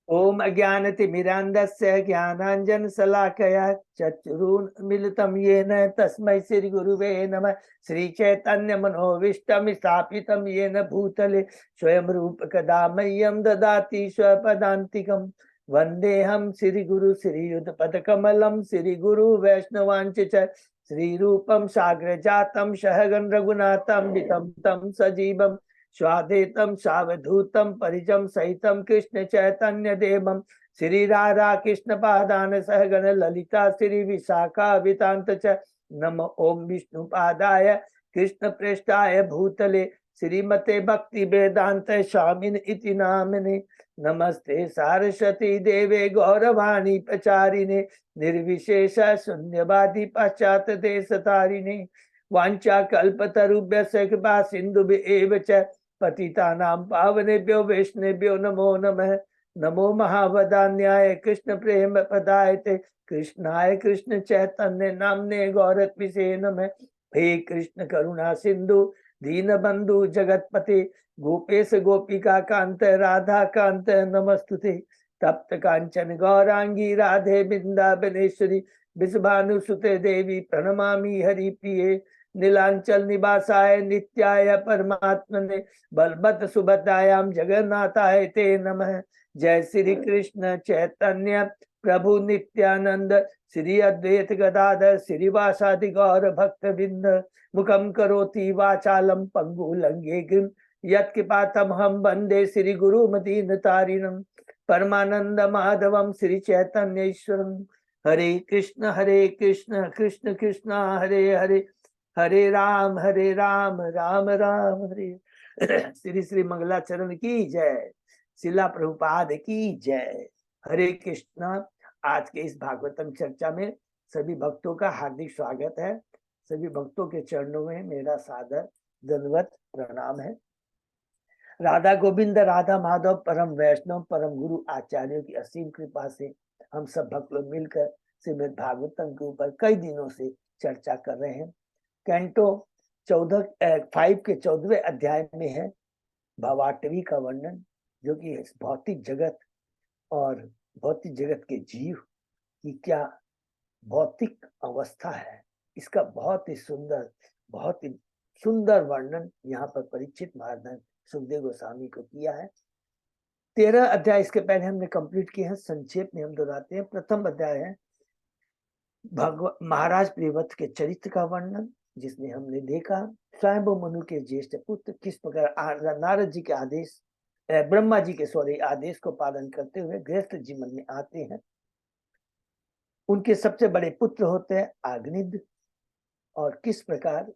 ओम अज्ञानतिमिरान्धस्य ज्ञानाञ्जनशलाकया चक्षुरुन्मीलितं येन तस्मै श्रीगुरुवे नमः। श्रीचैतन्यमनोभीष्टं स्थापितं येन भूतले स्वयं रूप कदा मह्यं ददाति स्वपदान्तिकम्। वन्देऽहं श्रीगुरु श्रीयुतपदकमलं श्रीगुरु वैष्णवांश्च श्रीरूपं साग्रजातं सहगण रघुनाथं वितं तं सजीवम् स्वादेतं सावधूतं परिजं सहितं कृष्ण चैतन्य देवं श्री राधा कृष्ण पादान सहगण ललिता श्री विशाखा वितांत च। नम ओम विष्णु पादाय कृष्ण प्रेष्ठाय भूतले श्रीमते भक्ति वेदांत स्वामिन इति नामिने। नमस्ते सारस्वती देवे गौरवाणी प्रचारिणे निर्विशेष शून्यवादी पाश्चात देश तारिणे। वांछा कल्पतरुभ्यश्च कृपा सिन्धुभ्येव च पतितानां पावनेभ्यो वैष्णवेभ्यो नमो नमः। नमो महावदान्याय कृष्ण प्रेम पदायते कृष्णाय कृष्ण चैतन्य नामने गौरत्मिषे नमः। हे कृष्ण करुणा सिंधु दीनबंधु जगतपते गोपेश गोपिका कांत राधा कांत नमस्तुते। तप्त कांचन गौरांगी राधे बिंदाबनेश्वरी विषभानुसुते देवी प्रणमामि हरिप्रिये। नीलांचल निवासाय नित्याय परमात्मने बलभद्र सुभद्रायां जगन्नाथाय ते नमः। जय श्री कृष्ण चैतन्य प्रभु नित्यानंद श्री अद्वैत गदाधर श्रीवासादि गौर भक्त बिंद। मुखम करोति वाचालम पंगु लंघे गिम यत्कृपातमहं वंदे श्री गुरु मदीन तारिणम परमानंद माधवम श्री चैतन्य ईश्वरम। हरे कृष्ण कृष्ण कृष्ण हरे हरे हरे राम राम राम हरे। श्री श्री मंगलाचरण की जय, शिला प्रभुपाद की जय। हरे कृष्णा। आज के इस भागवतम चर्चा में सभी भक्तों का हार्दिक स्वागत है। सभी भक्तों के चरणों में मेरा सादर दंडवत प्रणाम है। राधा गोविंद राधा माधव परम वैष्णव परम गुरु आचार्यों की असीम कृपा से हम सब भक्त लोग मिलकर श्रीमद् भागवतम के ऊपर कई दिनों से चर्चा कर रहे हैं। कैंटो 5 के 14वें अध्याय में है भवाटवी का वर्णन, जो कि भौतिक जगत और भौतिक जगत के जीव की क्या भौतिक अवस्था है, इसका बहुत ही सुंदर वर्णन यहाँ पर परीक्षित महाराज ने सुखदेव गोस्वामी को किया है। 13 अध्याय इसके पहले हमने कंप्लीट किए हैं। संक्षेप में हम दोहराते हैं। प्रथम अध्याय है महाराज प्रियव्रत के चरित्र का वर्णन, जिसमें हमने देखा स्वयंभू मनु के ज्येष्ठ पुत्र किस प्रकार नारद जी के आदेश ब्रह्मा जी के आदेश को पालन करते हुए गृहस्थ जीवन में आते हैं। उनके सबसे बड़े पुत्र होते हैं अग्निद, और किस प्रकार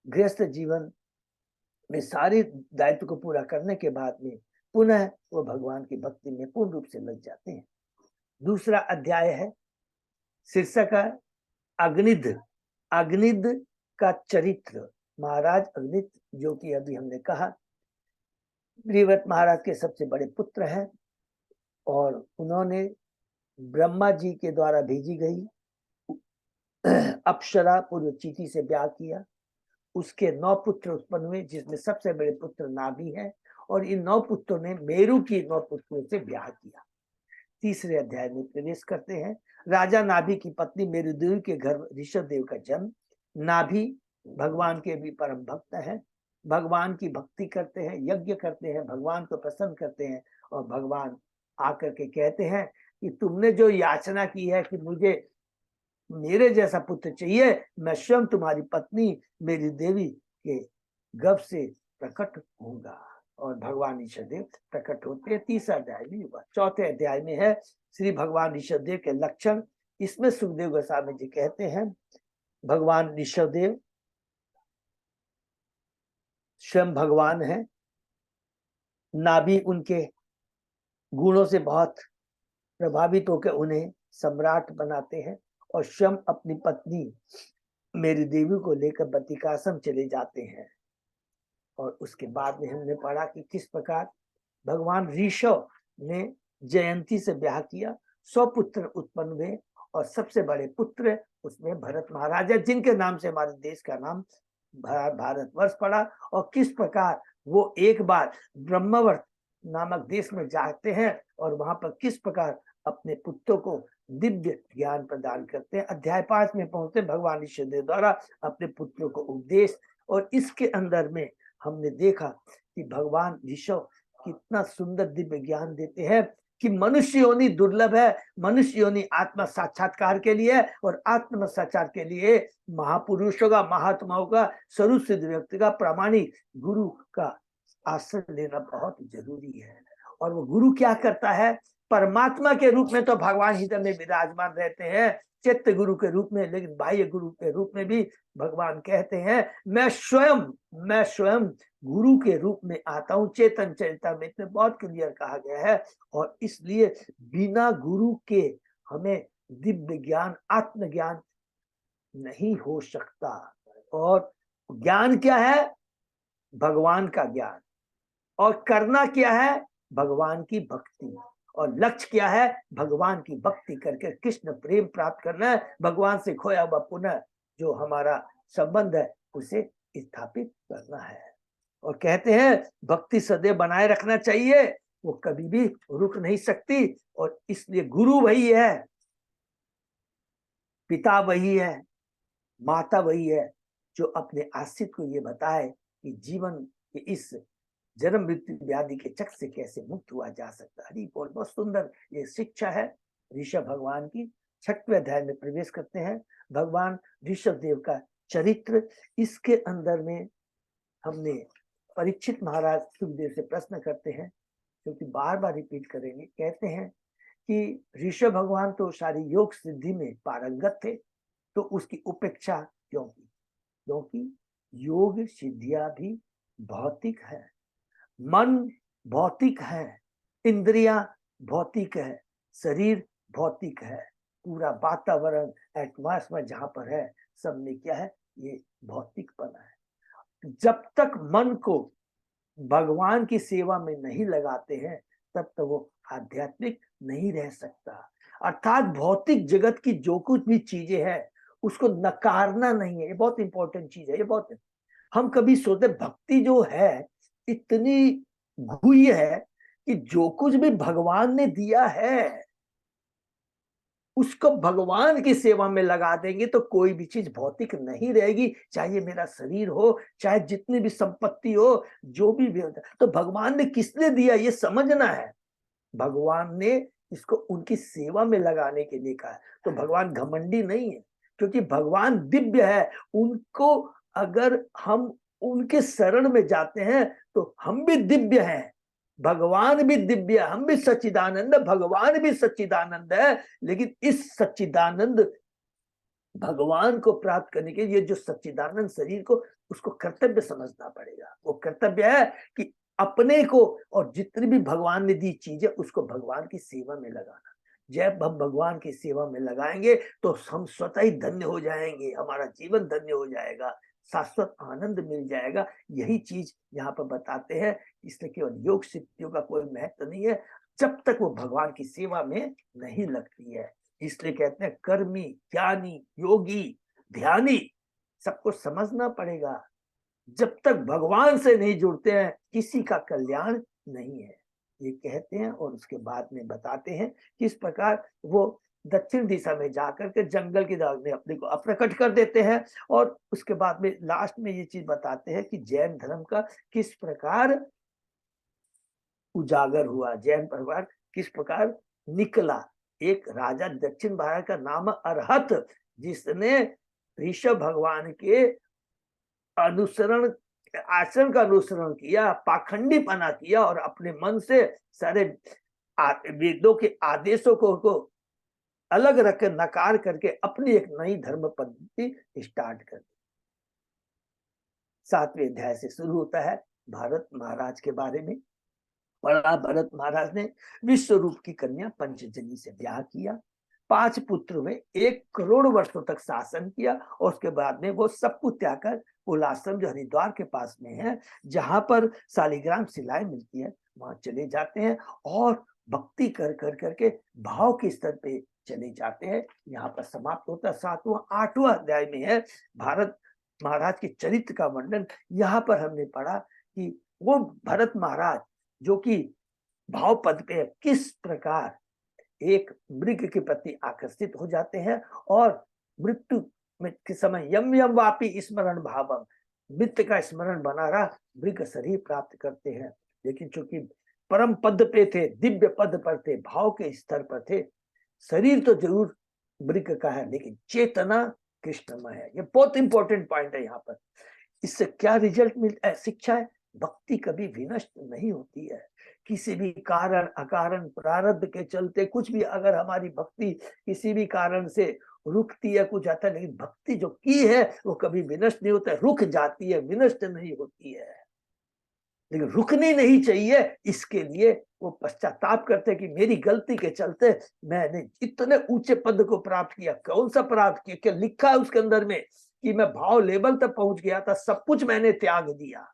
गृहस्थ जीवन में सारे दायित्व को पूरा करने के बाद में पुनः वो भगवान की भक्ति में पूर्ण रूप से लग जाते हैं। दूसरा अध्याय है शीर्षक अग्निद का चरित्र। महाराज अग्निद, जो कि अभी हमने कहा प्रियव्रत महाराज के सबसे बड़े पुत्र हैं, और उन्होंने ब्रह्मा जी के द्वारा भेजी गई अप्सरा पूर्वचीति से ब्याह किया। उसके 9 पुत्र उत्पन्न हुए, जिसमें सबसे बड़े पुत्र नाभि हैं, और इन 9 पुत्रों ने मेरु की 9 पुत्रों से ब्याह किया। तीसरे अध्याय में प्रवेश करते हैं। राजा नाभि की पत्नी मेरुदेवी के घर ऋषभदेव का जन्म। नाभि भगवान के भी परम भक्त हैं, भगवान की भक्ति करते हैं, यज्ञ करते हैं, भगवान को प्रसन्न करते हैं, और भगवान आकर के कहते हैं कि तुमने जो याचना की है कि मुझे मेरे जैसा पुत्र चाहिए, मैं स्वयं तुम्हारी पत्नी मेरी देवी के गर्भ से प्रकट होऊंगा। और भगवान ऋषभदेव प्रकट होते हैं। तीसरा अध्याय में हुआ। चौथे अध्याय में है श्री भगवान ऋषभदेव के लक्षण। इसमें सुखदेव गोस्वामी जी कहते हैं भगवान ऋषभदेव स्वयं भगवान है। नाभि उनके गुणों से बहुत प्रभावित होकर उन्हें सम्राट बनाते हैं, और स्वयं अपनी पत्नी मेरी देवी को लेकर बद्रिकाश्रम चले जाते हैं। और उसके बाद में हमने पढ़ा कि किस प्रकार भगवान ऋषभ ने जयंती से ब्याह किया, 100 पुत्र उत्पन्न हुए, और सबसे बड़े पुत्र उसमें भरत महाराज है, जिनके नाम से हमारे देश का नाम भारतवर्ष पड़ा। और किस प्रकार वो एक बार ब्रह्मवर्त नामक देश में जाते हैं और वहां पर किस प्रकार अपने पुत्रों को दिव्य ज्ञान प्रदान करते हैं। अध्याय 5 में पहुंचते भगवान ऋषिदेव द्वारा अपने पुत्रों को उपदेश। और इसके अंदर में हमने देखा कि भगवान ऋषभ कितना सुंदर दिव्य ज्ञान देते हैं कि मनुष्य योनि दुर्लभ है, मनुष्य योनि आत्मा साक्षात्कार के लिए और आत्म साक्षात्कार के लिए महापुरुषों का, महात्माओं का, स्वरूप सिद्ध व्यक्ति का, प्रामाणिक गुरु का आश्रय लेना बहुत जरूरी है। और वो गुरु क्या करता है? परमात्मा के रूप में तो भगवान हृदय में विराजमान रहते हैं, चित्त गुरु के रूप में, लेकिन बाह्य गुरु के रूप में भी भगवान कहते हैं मैं स्वयं गुरु के रूप में आता हूं। चेतन चरिता में इतने बहुत क्लियर कहा गया है। और इसलिए बिना गुरु के हमें दिव्य ज्ञान, आत्मज्ञान नहीं हो सकता। और ज्ञान क्या है? भगवान का ज्ञान। और करना क्या है? भगवान की भक्ति। और लक्ष्य क्या है? भगवान की भक्ति करके कृष्ण प्रेम प्राप्त करना है, भगवान से खोया हुआ पुनः जो हमारा संबंध है उसे स्थापित करना है। और कहते हैं भक्ति सदैव बनाए रखना चाहिए, वो कभी भी रुक नहीं सकती। और इसलिए गुरु वही है, पिता वही है, माता वही है जो अपने आश्रित को ये बताए कि जीवन के इस जन्म मृत्यु व्याधि के चक्र से कैसे मुक्त हुआ जा सकता है। हरि बोल। बहुत सुंदर ये शिक्षा है ऋषभ भगवान की। 6वें अध्याय में प्रवेश करते हैं। भगवान ऋषभ देव का चरित्र, इसके अंदर में हमने परीक्षित महाराज सुखदेव से प्रश्न करते हैं, क्योंकि बार बार रिपीट करेंगे। कहते हैं कि ऋषभ भगवान तो सारी योग सिद्धि में पारंगत थे, तो उसकी उपेक्षा क्यों की? क्योंकि योग सिद्धियां भी भौतिक है, मन भौतिक है, इंद्रियां भौतिक है, शरीर भौतिक है, पूरा वातावरण एटमॉस्फेयर जहां पर है सब में क्या है? ये भौतिकपना है। जब तक मन को भगवान की सेवा में नहीं लगाते हैं तब तक वो आध्यात्मिक नहीं रह सकता। अर्थात भौतिक जगत की जो कुछ भी चीजें हैं उसको नकारना नहीं है। ये बहुत इंपॉर्टेंट चीज है। ये बहुत, हम कभी सोचते भक्ति जो है इतनी गुह्य है कि जो कुछ भी भगवान ने दिया है उसको भगवान की सेवा में लगा देंगे तो कोई भी चीज भौतिक नहीं रहेगी। चाहे मेरा शरीर हो, चाहे जितनी भी संपत्ति हो, जो भी होता है, तो भगवान ने किसने दिया ये समझना है। भगवान ने इसको उनकी सेवा में लगाने के लिए कहा है। तो भगवान घमंडी नहीं है, क्योंकि भगवान दिव्य है। उनको अगर हम उनके शरण में जाते हैं तो हम भी दिव्य हैं, भगवान भी दिव्य, हम भी सच्चिदानंद, भगवान भी सच्चिदानंद है। लेकिन इस सच्चिदानंद भगवान को प्राप्त करने के लिए जो सच्चिदानंद शरीर को, उसको कर्तव्य समझना पड़ेगा। वो कर्तव्य है कि अपने को और जितनी भी भगवान ने दी चीजें उसको भगवान की सेवा में लगाना। जब हम भगवान की सेवा में लगाएंगे तो हम स्वतः ही धन्य हो जाएंगे, हमारा जीवन धन्य हो जाएगा, शाश्वत आनंद मिल जाएगा। यही चीज यहाँ पर बताते हैं। इसलिए केवल योग सिद्धियों का कोई महत्व नहीं है जब तक वो भगवान की सेवा में नहीं लगती है। इसलिए कहते हैं कर्मी, ज्ञानी, योगी, ध्यानी, सबको समझना पड़ेगा। जब तक भगवान से नहीं जुड़ते हैं किसी का कल्याण नहीं है, ये कहते हैं। और उसके बाद में बताते हैं किस प्रकार वो दक्षिण दिशा में जाकर के जंगल की दाग में अपने को अप्रकट कर देते हैं। और उसके बाद में लास्ट में ये चीज बताते हैं कि जैन धर्म का किस प्रकार उजागर हुआ, जैन परिवार किस प्रकार निकला। एक राजा दक्षिण भारत का नाम अरहत, जिसने ऋषभ भगवान के अनुसरण, आचरण का अनुसरण किया, पाखंडीपना किया और अपने मन से सारे वेदों के आदेशों को अलग रखकर नकार करके अपनी एक नई धर्म पद्धति स्टार्ट कर दी। 7वें अध्याय से शुरू होता है भरत महाराज के बारे में। पढ़ा, भरत महाराज ने विश्व रूप की कन्या पंचजनी से ब्याह किया, 5 पुत्र हुए, 1 करोड़ वर्षों तक शासन किया। और उसके बाद में वो सब कुछ त्याग कर कुलाश्रम जो हरिद्वार के पास में है, जहां पर शालिग्राम शिलाएं मिलती है, वहां चले जाते हैं और भक्ति कर कर करके भाव के स्तर पे चले जाते हैं। यहाँ पर समाप्त होता है। 7वां 8वां अध्याय में है भारत महाराज के चरित्र का वर्णन। यहाँ पर हमने पढ़ा कि वो भरत महाराज जो कि भाव पद पे किस प्रकार एक मृग के प्रति आकर्षित हो जाते हैं और मृत्यु में के समय यम यम वापी स्मरण भावम, मृत्यु का स्मरण बना रहा मृग शरीर प्राप्त करते हैं। लेकिन चूंकि परम पद पे थे, दिव्य पद पर थे, भाव के स्तर पर थे, शरीर तो जरूर मृग का है लेकिन चेतना कृष्णमय है। ये बहुत इंपॉर्टेंट पॉइंट है यहाँ पर। इससे क्या रिजल्ट मिलता है, शिक्षा है, भक्ति कभी विनष्ट नहीं होती है। किसी भी कारण अकारण प्रारब्ध के चलते कुछ भी अगर हमारी भक्ति किसी भी कारण से रुकती है, कुछ आता है, लेकिन भक्ति जो की है वो कभी विनष्ट नहीं होता है, रुक जाती है, विनष्ट नहीं होती है। लेकिन रुकनी नहीं चाहिए, इसके लिए वो पश्चाताप करते हैं कि मेरी गलती के चलते मैंने इतने ऊंचे पद को प्राप्त किया। कौन सा प्राप्त किया, क्या लिखा है उसके अंदर में कि मैं भाव लेवल तक पहुंच गया था, सब कुछ मैंने त्याग दिया।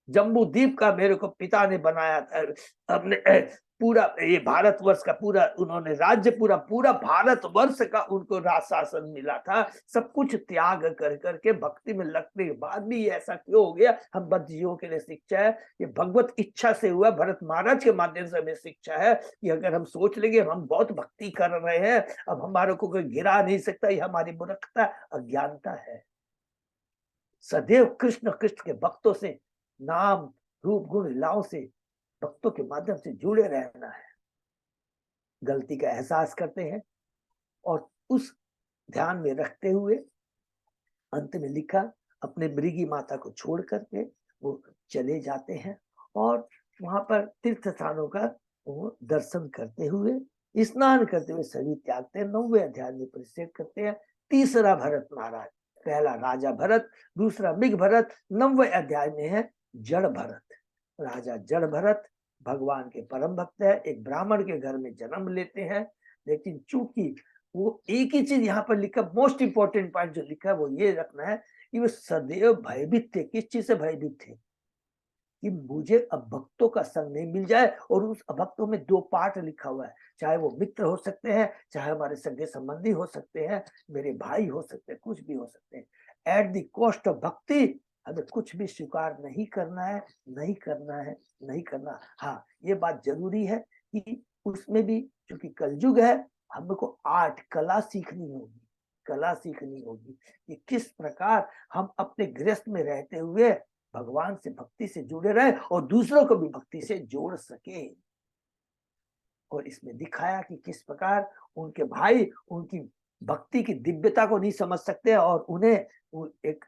जम्बू द्वीप का मेरे को पिता ने बनाया था, अपने पूरा ये भारतवर्ष का पूरा उन्होंने राज्य, पूरा पूरा भारतवर्ष का उनको राज शासन मिला था। सब कुछ त्याग कर करके भक्ति में लगने के बाद भी ऐसा क्यों हो गया? हम बद्ध जीवों के लिए शिक्षा है, ये भगवत इच्छा से हुआ। भरत महाराज के माध्यम से हमें शिक्षा है कि अगर हम सोच लेंगे हम बहुत भक्ति कर रहे हैं, अब हमारे को कोई गिरा नहीं सकता, ये हमारी मूर्खता अज्ञानता है। सदैव कृष्ण कृष्ण के भक्तों से, नाम रूप गुण लीलाओं से भक्तों के माध्यम से जुड़े रहना है। गलती का एहसास करते हैं और उस ध्यान में रखते हुए अंत में लिखा अपने मृगी माता को छोड़ करके वो चले जाते हैं और वहां पर तीर्थ स्थानों का वो दर्शन करते हुए, स्नान करते हुए शरीर त्यागते हैं। 9वें अध्याय में परिच्छेद करते हैं। तीसरा भरत महाराज, पहला राजा भरत, दूसरा मृग भरत, 9वें अध्याय में है जड़ भरत। राजा जड़ भरत भगवान के परम भक्त है, एक ब्राह्मण के घर में जन्म लेते हैं। लेकिन चूंकि वो एक ही चीज यहाँ पर लिखा, मोस्ट इंपॉर्टेंट पॉइंट जो लिखा है वो ये रखना है कि वो सदैव भयभीत थे। किस चीज से भयभीत थे? कि मुझे अभक्तों का संग नहीं मिल जाए। और उस अभक्तों में 2 पार्ट लिखा हुआ है, चाहे वो मित्र हो सकते हैं, चाहे हमारे सगे संबंधी हो सकते हैं, मेरे भाई हो सकते हैं, कुछ भी हो सकते हैं। एट द कॉस्ट ऑफ भक्ति हमें कुछ भी स्वीकार नहीं करना है, नहीं करना है, नहीं करना। हाँ, ये बात जरूरी है कि उसमें भी क्योंकि कलयुग है, हमको आर्ट कला सीखनी होगी, कला सीखनी होगी कि किस प्रकार हम अपने गृहस्थ में रहते हुए भगवान से भक्ति से जुड़े रहे और दूसरों को भी भक्ति से जोड़ सके। और इसमें दिखाया कि किस प्रकार उनके भाई उनकी भक्ति की दिव्यता को नहीं समझ सकते और उन्हें एक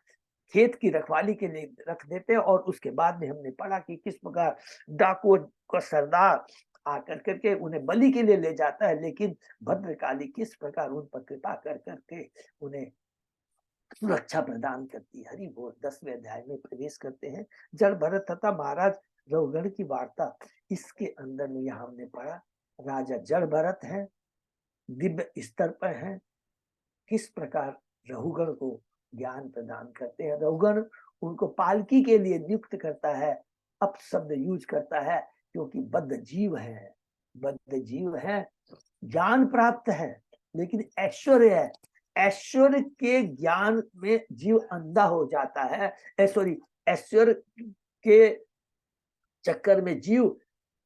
खेत की रखवाली के लिए रख देते हैं। और उसके बाद में हमने पढ़ा कि किस प्रकार डाकुओं का सरदार आकर करके उन्हें बलि के लिए ले जाता है, लेकिन भद्रकाली किस प्रकार उन पर कृपा कर करके उन्हें सुरक्षा प्रदान करती है। हरि बोल। 10वें अध्याय में प्रवेश करते हैं। जड़ भरत तथा महाराज रघुगण की वार्ता, इसके अंदर में यहाँ हमने पढ़ा राजा जड़ भरत है, दिव्य स्तर पर है, किस प्रकार रघुगण को ज्ञान प्रदान करते हैं। रघुगण उनको पालकी के लिए नियुक्त करता है, अपशब्द यूज करता है क्योंकि बद्ध जीव है, बद्ध जीव है, ज्ञान प्राप्त है लेकिन ऐश्वर्य है, ऐश्वर्य के ज्ञान में जीव अंधा हो जाता है। सॉरी, ऐश्वर्य के चक्कर में जीव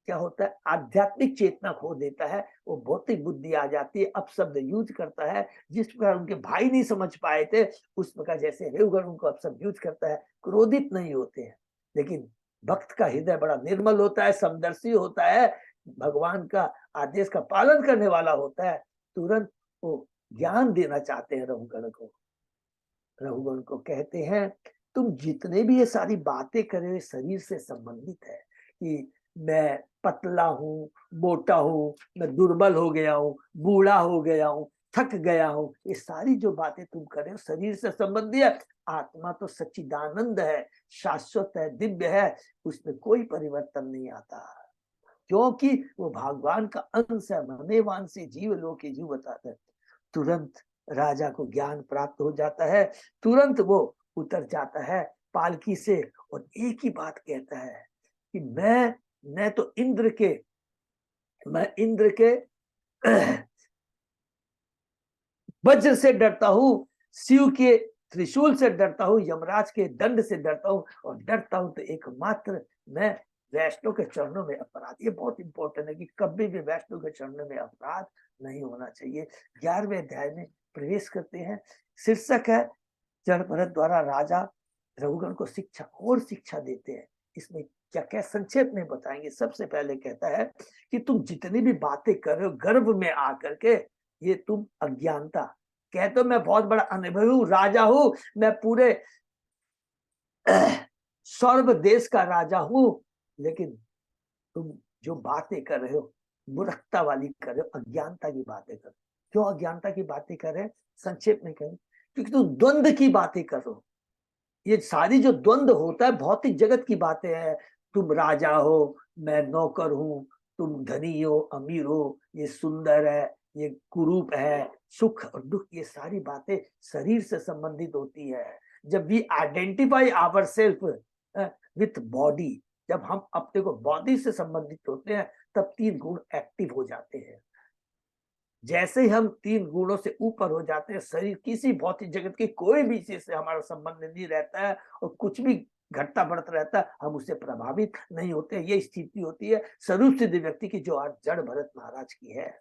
क्या होता है, आध्यात्मिक चेतना खो देता है, वो भौतिक बुद्धि आ जाती है, अपशब्द यूज करता है। जिस प्रकार उनके भाई नहीं समझ पाए थे उस प्रकार जैसे रघुगण उनको अपशब्द यूज करता है। क्रोधित नहीं होते हैं, लेकिन भक्त का हृदय बड़ा निर्मल होता है, समदर्शी होता है, भगवान का आदेश का पालन करने वाला होता है। तुरंत वो ज्ञान देना चाहते हैं रघुगण को। रघुगण को कहते हैं तुम जितने भी ये सारी बातें करे हुए शरीर से संबंधित है कि मैं पतला हूँ, मोटा हूँ, मैं दुर्बल हो गया हूँ, बूढ़ा हो गया हूँ, थक गया हूँ, ये सारी जो बातें तुम कर रहे हो शरीर से संबंधी है। आत्मा तो सच्चिदानंद है, शाश्वत है, दिव्य है, उसमें कोई परिवर्तन नहीं आता क्योंकि वो भगवान का अंश है। ममेवान से जीव लोक जीव बताता है। तुरंत राजा को ज्ञान प्राप्त हो जाता है, तुरंत वो उतर जाता है पालकी से और एक ही बात कहता है कि मैं तो इंद्र के वज्र से डरता हूँ, शिव के त्रिशूल से डरता हूँ, यमराज के दंड से डरता हूँ और डरता हूँ तो एकमात्र मैं वैष्णव के चरणों में अपराध, ये बहुत इंपॉर्टेंट है कि कभी भी वैष्णव के चरणों में अपराध नहीं होना चाहिए। 11वें अध्याय में प्रवेश करते हैं। शीर्षक है जड़ भरत द्वारा राजा रघुगण को शिक्षा और शिक्षा देते हैं। इसमें क्या क्या संक्षेप में बताएंगे। सबसे पहले कहता है कि तुम जितनी भी बातें कर रहे हो गर्भ में आकर के, ये तुम अज्ञानता। कहते हो मैं बहुत बड़ा अनुभवी हूँ, राजा हूँ, मैं पूरे स्वर्ग देश का राजा हूँ, लेकिन तुम जो बातें कर रहे हो मूर्खता वाली कर रहे हो, अज्ञानता की बातें कर रहे हो। क्यों अज्ञानता की बातें कर रहे हैं? संक्षेप में कहें, क्योंकि तुम द्वंद्व की बातें कर रहे हो। ये सारी जो द्वंद्व होता है भौतिक जगत की बातें हैं। तुम राजा हो, मैं नौकर हूं, तुम धनी हो, अमीर हो, ये सुंदर है, ये कुरूप है, सुख और दुख, ये सारी बातें शरीर से संबंधित होती है। जब we identify our self with body, जब हम अपने को बॉडी से संबंधित होते हैं, तब 3 गुण एक्टिव हो जाते हैं। जैसे ही हम 3 गुणों से ऊपर हो जाते हैं, शरीर किसी भौतिक जगत की कोई भी चीज से हमारा संबंध नहीं रहता है, और कुछ भी घटता बढ़ता रहता है हम उससे प्रभावित नहीं होते। ये स्थिति होती है स्वरूप सिद्ध व्यक्ति की, जो आज जड़ भरत महाराज की है।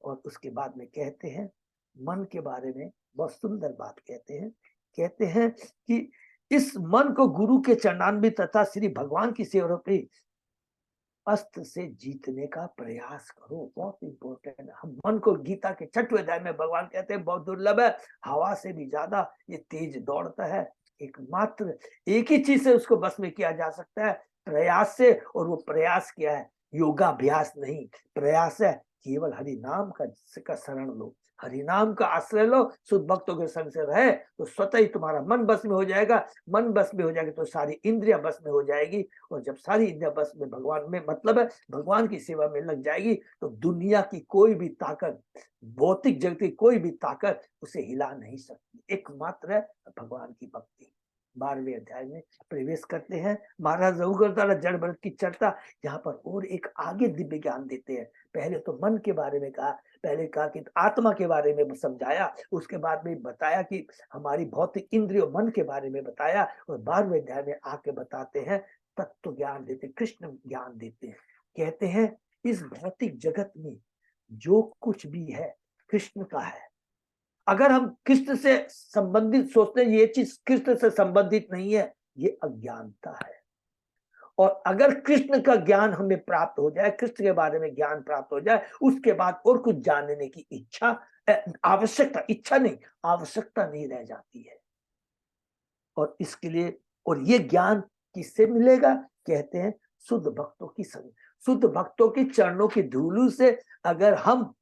और उसके बाद में कहते हैं मन के बारे में बहुत सुंदर बात कहते हैं कि इस मन को गुरु के चरणान्वित तथा श्री भगवान की सेवा पे अस्त्र से जीतने का प्रयास करो। बहुत इंपॉर्टेंट है। हम मन को गीता के 6वें अध्याय में भगवान कहते हैं बहुत दुर्लभ है, हवा से भी ज्यादा ये तेज दौड़ता है। एकमात्र एक ही चीज से उसको बस में किया जा सकता है, प्रयास से। और वो प्रयास क्या है? योगाभ्यास नहीं, प्रयास है केवल हरि नाम का शरण लो, हरि नाम का आश्रय लो, शुद्ध भक्तों के संग से रहे तो स्वतः ही तुम्हारा मन बस में हो जाएगा। मन बस में हो जाएगा तो सारी इंद्रिया बस में हो जाएगी, और जब सारी इंद्रिया बस में भगवान में मतलब है भगवान की सेवा में लग जाएगी, तो दुनिया की कोई भी ताकत, भौतिक जगत की कोई भी ताकत उसे हिला नहीं सकती। एकमात्र है भगवान की भक्ति। 12वें अध्याय में प्रवेश करते हैं। महाराज रघुगर द्वारा जड़ भरत की चर्चा यहाँ पर और एक आगे दिव्य ज्ञान देते हैं। पहले तो मन के बारे में कहा, पहले कहा कि आत्मा के बारे में समझाया, उसके बाद में बताया कि हमारी भौतिक इंद्रियों मन के बारे में बताया, और 12वें अध्याय में आके बताते हैं तत्व ज्ञान देते, कृष्ण ज्ञान देते हैं। कहते हैं इस भौतिक जगत में जो कुछ भी है कृष्ण का है। अगर हम कृष्ण से संबंधित सोचते हैं ये चीज कृष्ण से संबंधित नहीं है, ये अज्ञानता है। और अगर कृष्ण का ज्ञान हमें प्राप्त हो जाए, कृष्ण के बारे में ज्ञान प्राप्त हो जाए, उसके बाद और कुछ जानने की इच्छा, आवश्यकता, इच्छा नहीं, आवश्यकता नहीं रह जाती है। और इसके लिए, और ये ज्ञान किससे मिलेगा? कहते हैं शुद्ध भक्तों की संग, शुद्ध भक्तों के चरणों की धूलू से अगर हम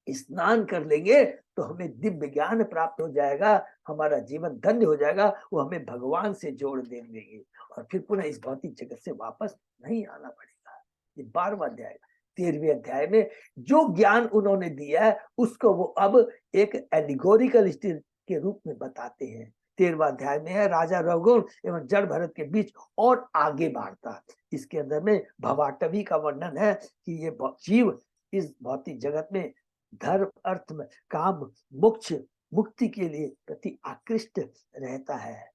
स्नान कर लेंगे तो हमें दिव्य ज्ञान प्राप्त हो जाएगा, हमारा जीवन धन्य हो जाएगा, वो हमें भगवान से जोड़ देंगे, और फिर पुनः इस भौतिक जगत से वापस नहीं आना पड़ेगा। ये 12वां अध्याय। 13वें अध्याय में जो ज्ञान उन्होंने दिया है उसको वो अब एक एलिगोरिकल स्टिल के रूप में बताते हैं। 13वां अध्याय में है राजा रघुगुण एवं जड़ भरत के बीच और आगे बढ़ता। इसके अंदर में भवाटवी का वर्णन है कि ये जीव इस भौतिक जगत में धर्म अर्थ में काम मोक्ष मुक्ति के लिए प्रति आकृष्ट रहता है।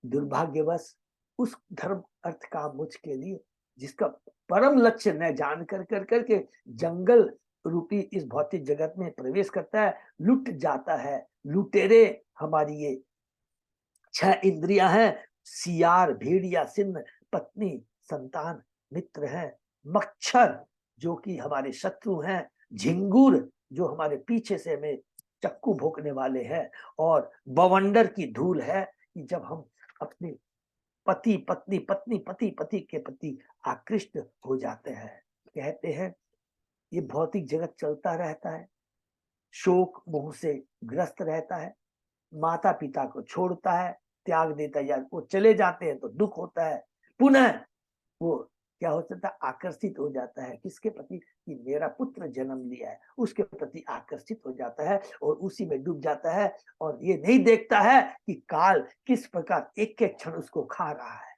दुर्भाग्यवश उस धर्म अर्थ काम मोक्ष के लिए जिसका परम लक्ष्य न जान कर करके जंगल रूपी इस भौतिक जगत में प्रवेश करता है, लुट जाता है। लुटेरे हमारी ये 6 इंद्रियां हैं, सियार, भेड़िया, सिंह, पत्नी, संतान, मित्र हैं, मच्छर जो कि हमारे शत्रु हैं, झिंगुर जो हमारे पीछे से हमें चक्कू भोंकने वाले हैं, और बवंडर की धूल है कि जब हम अपने पति पत्नी, पत्नी पति, पति के प्रति आकृष्ट हो जाते हैं। कहते हैं ये भौतिक जगत चलता रहता है, शोक मोह से ग्रस्त रहता है, माता पिता को छोड़ता है, त्याग देता है, या वो चले जाते हैं तो दुख होता है, पुनः वो क्या हो जाता है? आकर्षित हो जाता है किसके प्रति? कि मेरा पुत्र जन्म लिया है, उसके प्रति आकर्षित हो जाता है और उसी में डूब जाता है, और ये नहीं देखता है कि काल किस प्रकार एक एक क्षण उसको खा रहा है।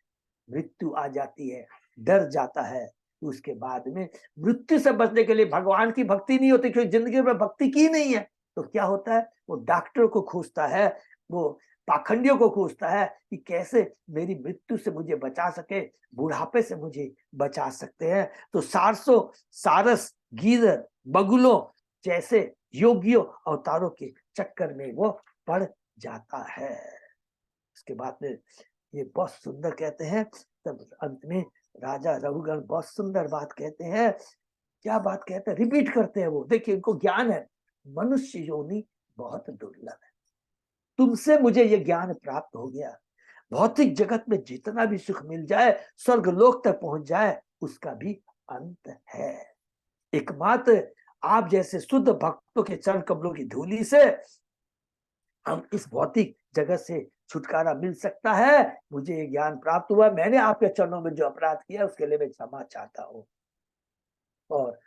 मृत्यु आ जाती है, डर जाता है। उसके बाद में मृत्यु से बचने के लिए भगवान की भक्ति नहीं होती, क्योंकि जिंदगी में भक्ति की नहीं है, तो क्या होता है? वो डॉक्टर को खोजता है, वो पाखंडियों को खोजता है कि कैसे मेरी मृत्यु से मुझे बचा सके, बुढ़ापे से मुझे बचा सकते हैं। तो सारसों, सारस, गीदड़, बगुलों जैसे योगियों अवतारों के चक्कर में वो पड़ जाता है। उसके बाद में ये बहुत सुंदर कहते हैं, तब अंत में राजा रघुगण बहुत सुंदर बात कहते हैं। क्या बात कहते हैं, रिपीट करते हैं वो। देखिए इनको ज्ञान है, मनुष्य योनि बहुत दुर्लभ है, तुमसे मुझे ये ज्ञान प्राप्त हो गया। भौतिक जगत में जितना भी सुख मिल जाए, स्वर्ग लोक तक पहुंच जाए, उसका भी अंत है। एकमात्र आप जैसे शुद्ध भक्तों के चरण कमलों की धूली से हम इस भौतिक जगत से छुटकारा मिल सकता है। मुझे ये ज्ञान प्राप्त हुआ, मैंने आपके चरणों में जो अपराध किया उसके लिए मैं क्षमा चाहता हूँ। और